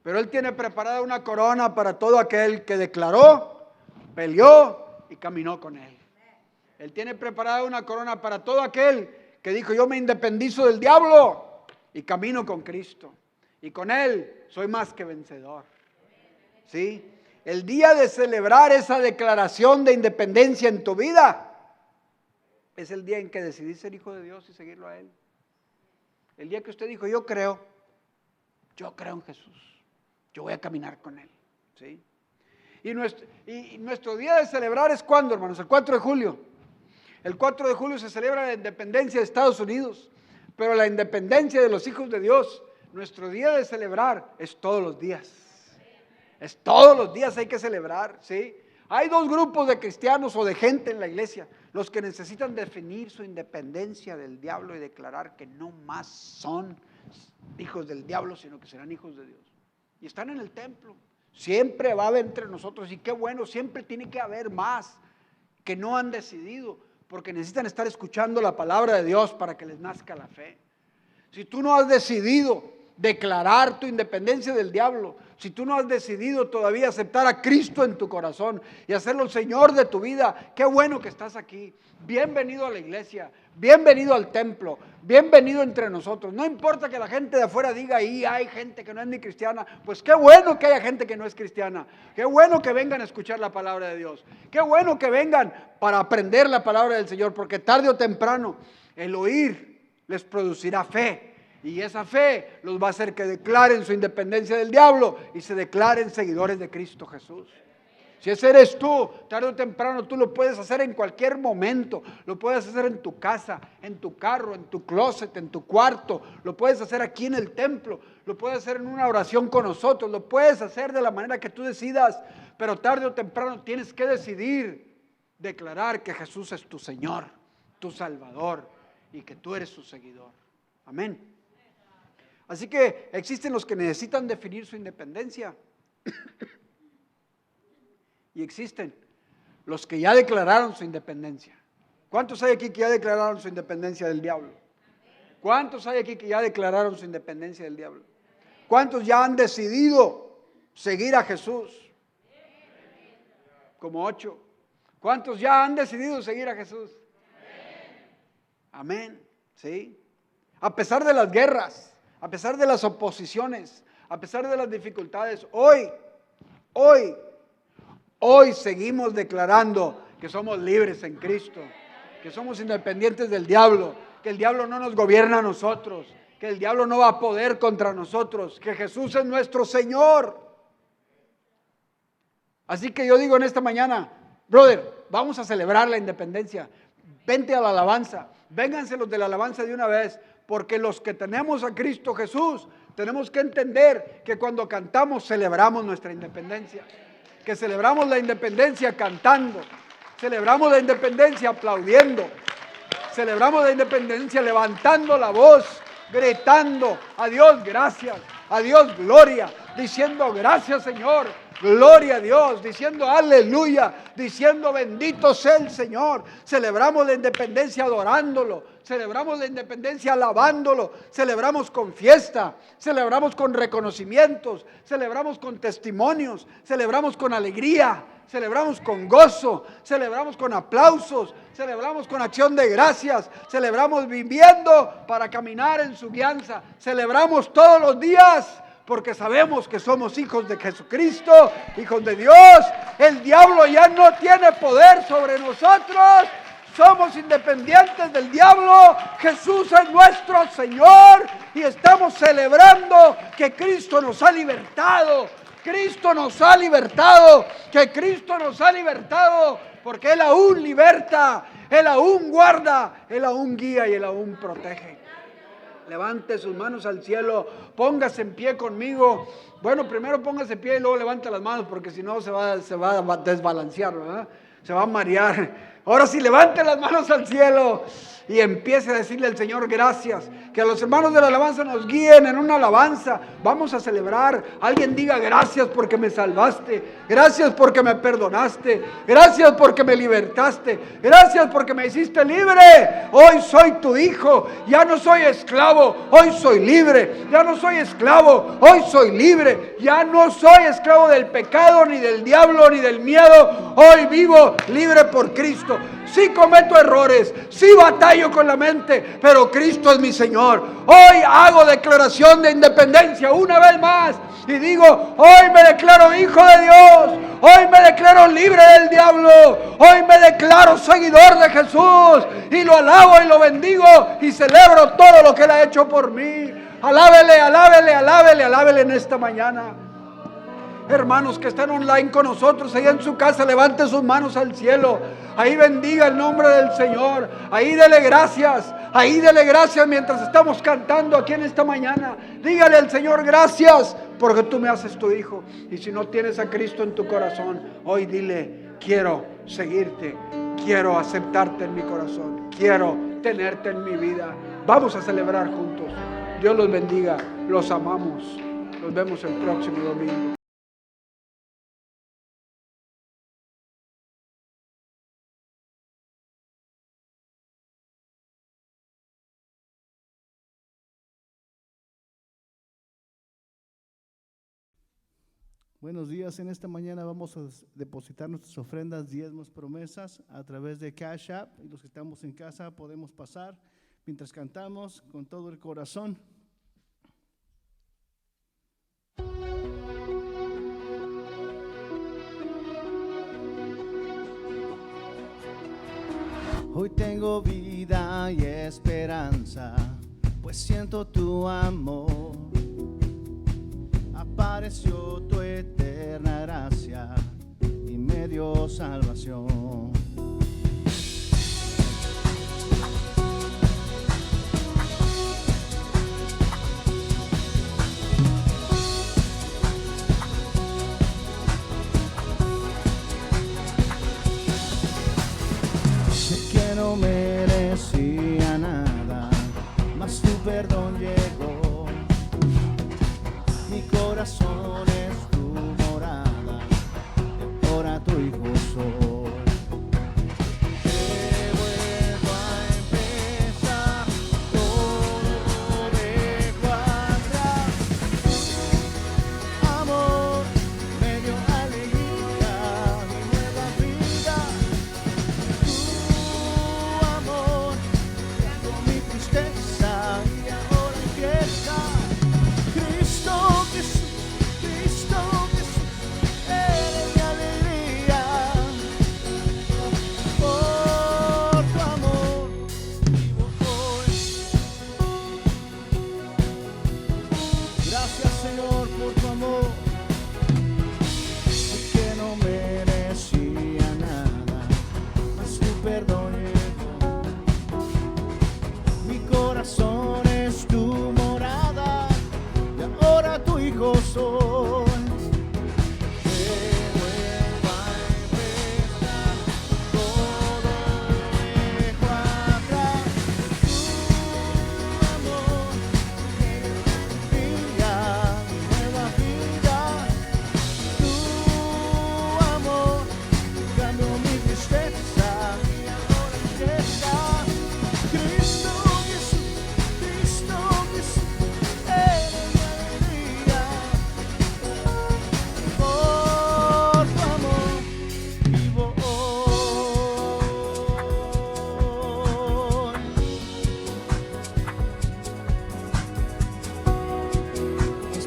Pero Él tiene preparada una corona para todo aquel que declaró, peleó y caminó con Él. Él tiene preparada una corona para todo aquel que dijo: yo me independizo del diablo y camino con Cristo. Y con Él soy más que vencedor. ¿Sí? El día de celebrar esa declaración de independencia en tu vida es el día en que decidí ser hijo de Dios y seguirlo a Él. El día que usted dijo: yo creo en Jesús, yo voy a caminar con Él. ¿Sí? Y nuestro día de celebrar es ¿cuándo, hermanos? El 4 de julio. El 4 de julio se celebra la independencia de Estados Unidos, pero la independencia de los hijos de Dios, nuestro día de celebrar es todos los días. Es todos los días hay que celebrar, ¿sí? Hay dos grupos de cristianos o de gente en la iglesia: los que necesitan definir su independencia del diablo y declarar que no más son hijos del diablo, sino que serán hijos de Dios. Y están en el templo. Siempre va a haber entre nosotros, y qué bueno, siempre tiene que haber más que no han decidido, porque necesitan estar escuchando la palabra de Dios para que les nazca la fe. Si tú no has decidido declarar tu independencia del diablo, si tú no has decidido todavía aceptar a Cristo en tu corazón y hacerlo el Señor de tu vida, qué bueno que estás aquí. Bienvenido a la iglesia, bienvenido al templo, bienvenido entre nosotros. No importa que la gente de afuera diga: ahí hay gente que no es ni cristiana. Pues qué bueno que haya gente que no es cristiana. Qué bueno que vengan a escuchar la palabra de Dios. Qué bueno que vengan para aprender la palabra del Señor, porque tarde o temprano el oír les producirá fe. Y esa fe los va a hacer que declaren su independencia del diablo y se declaren seguidores de Cristo Jesús. Si ese eres tú, tarde o temprano tú lo puedes hacer en cualquier momento. Lo puedes hacer en tu casa, en tu carro, en tu closet, en tu cuarto. Lo puedes hacer aquí en el templo. Lo puedes hacer en una oración con nosotros. Lo puedes hacer de la manera que tú decidas. Pero tarde o temprano tienes que decidir declarar que Jesús es tu Señor, tu Salvador, y que tú eres su seguidor. Amén. Así que existen los que necesitan definir su independencia. Y existen los que ya declararon su independencia. ¿Cuántos hay aquí que ya declararon su independencia del diablo? ¿Cuántos hay aquí que ya declararon su independencia del diablo? ¿Cuántos ya han decidido seguir a Jesús? Como 8. ¿Cuántos ya han decidido seguir a Jesús? Amén. ¿Sí? A pesar de las guerras, a pesar de las oposiciones, a pesar de las dificultades, hoy seguimos declarando que somos libres en Cristo, que somos independientes del diablo, que el diablo no nos gobierna a nosotros, que el diablo no va a poder contra nosotros, que Jesús es nuestro Señor. Así que yo digo en esta mañana: brother, vamos a celebrar la independencia. Vente a la alabanza, vénganse los de la alabanza de una vez. Porque los que tenemos a Cristo Jesús tenemos que entender que cuando cantamos celebramos nuestra independencia, que celebramos la independencia cantando, celebramos la independencia aplaudiendo, celebramos la independencia levantando la voz, gritando: a Dios gracias, a Dios gloria, diciendo: gracias Señor, gloria a Dios, diciendo aleluya, diciendo: bendito sea el Señor. Celebramos la independencia adorándolo, celebramos la independencia alabándolo, celebramos con fiesta, celebramos con reconocimientos, celebramos con testimonios, celebramos con alegría, celebramos con gozo, celebramos con aplausos, celebramos con acción de gracias, celebramos viviendo para caminar en su guianza, celebramos todos los días. Porque sabemos que somos hijos de Jesucristo, hijos de Dios. El diablo ya no tiene poder sobre nosotros. Somos independientes del diablo. Jesús es nuestro Señor. Y estamos celebrando que Cristo nos ha libertado. Cristo nos ha libertado. Que Cristo nos ha libertado. Porque Él aún liberta. Él aún guarda. Él aún guía y Él aún protege. Levante sus manos al cielo, póngase en pie conmigo. Bueno, primero póngase en pie y luego levante las manos, porque si no se va a desbalancear, ¿verdad? Se va a marear. Ahora sí, levante las manos al cielo y empiece a decirle al Señor gracias. Que a los hermanos de la alabanza nos guíen en una alabanza. Vamos a celebrar. Alguien diga gracias porque me salvaste. Gracias porque me perdonaste. Gracias porque me libertaste. Gracias porque me hiciste libre. Hoy soy tu hijo. Ya no soy esclavo. Hoy soy libre. Ya no soy esclavo. Hoy soy libre. Ya no soy esclavo del pecado, ni del diablo, ni del miedo. Hoy vivo libre por Cristo. Sí cometo errores, sí batallo con la mente, pero Cristo es mi Señor. Hoy hago declaración de independencia una vez más y digo, hoy me declaro hijo de Dios, hoy me declaro libre del diablo, hoy me declaro seguidor de Jesús y lo alabo y lo bendigo y celebro todo lo que Él ha hecho por mí. Alábele, alábele, alábele, alábele en esta mañana. Hermanos que están online con nosotros, allá en su casa, levante sus manos al cielo. Ahí bendiga el nombre del Señor. Ahí dele gracias. Ahí dele gracias mientras estamos cantando aquí en esta mañana. Dígale al Señor gracias porque tú me haces tu hijo. Y si no tienes a Cristo en tu corazón, hoy dile, quiero seguirte. Quiero aceptarte en mi corazón. Quiero tenerte en mi vida. Vamos a celebrar juntos. Dios los bendiga. Los amamos. Nos vemos el próximo domingo. Buenos días, en esta mañana vamos a depositar nuestras ofrendas, diezmos, promesas a través de Cash App, y los que estamos en casa podemos pasar mientras cantamos con todo el corazón. Hoy tengo vida y esperanza, pues siento tu amor. Apareció tu eterna gracia y me dio salvación. Sé que no merecía nada, mas tu perdón llegó. Mi corazón es tu morada, y ahora tu hijo soy. He vuelto a empezar, todo dejo atrás. Amor, me dio alegría, mi nueva vida. Tu amor, con mi tristeza y ahora empieza.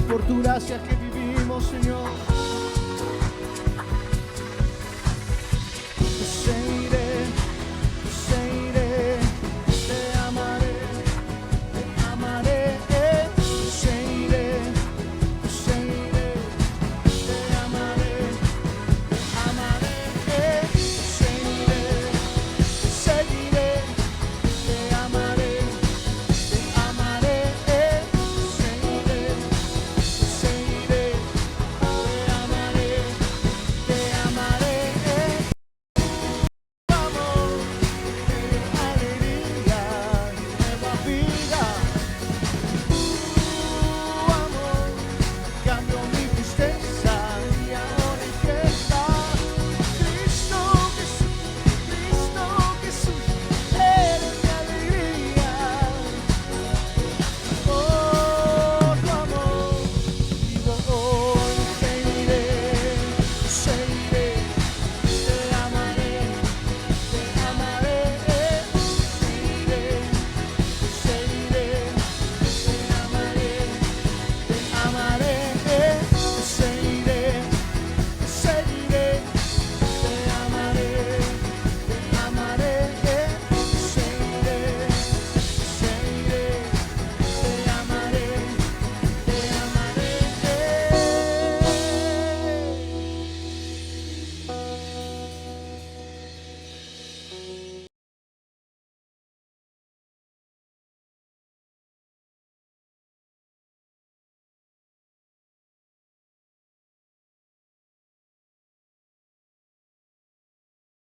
Por tu gracia que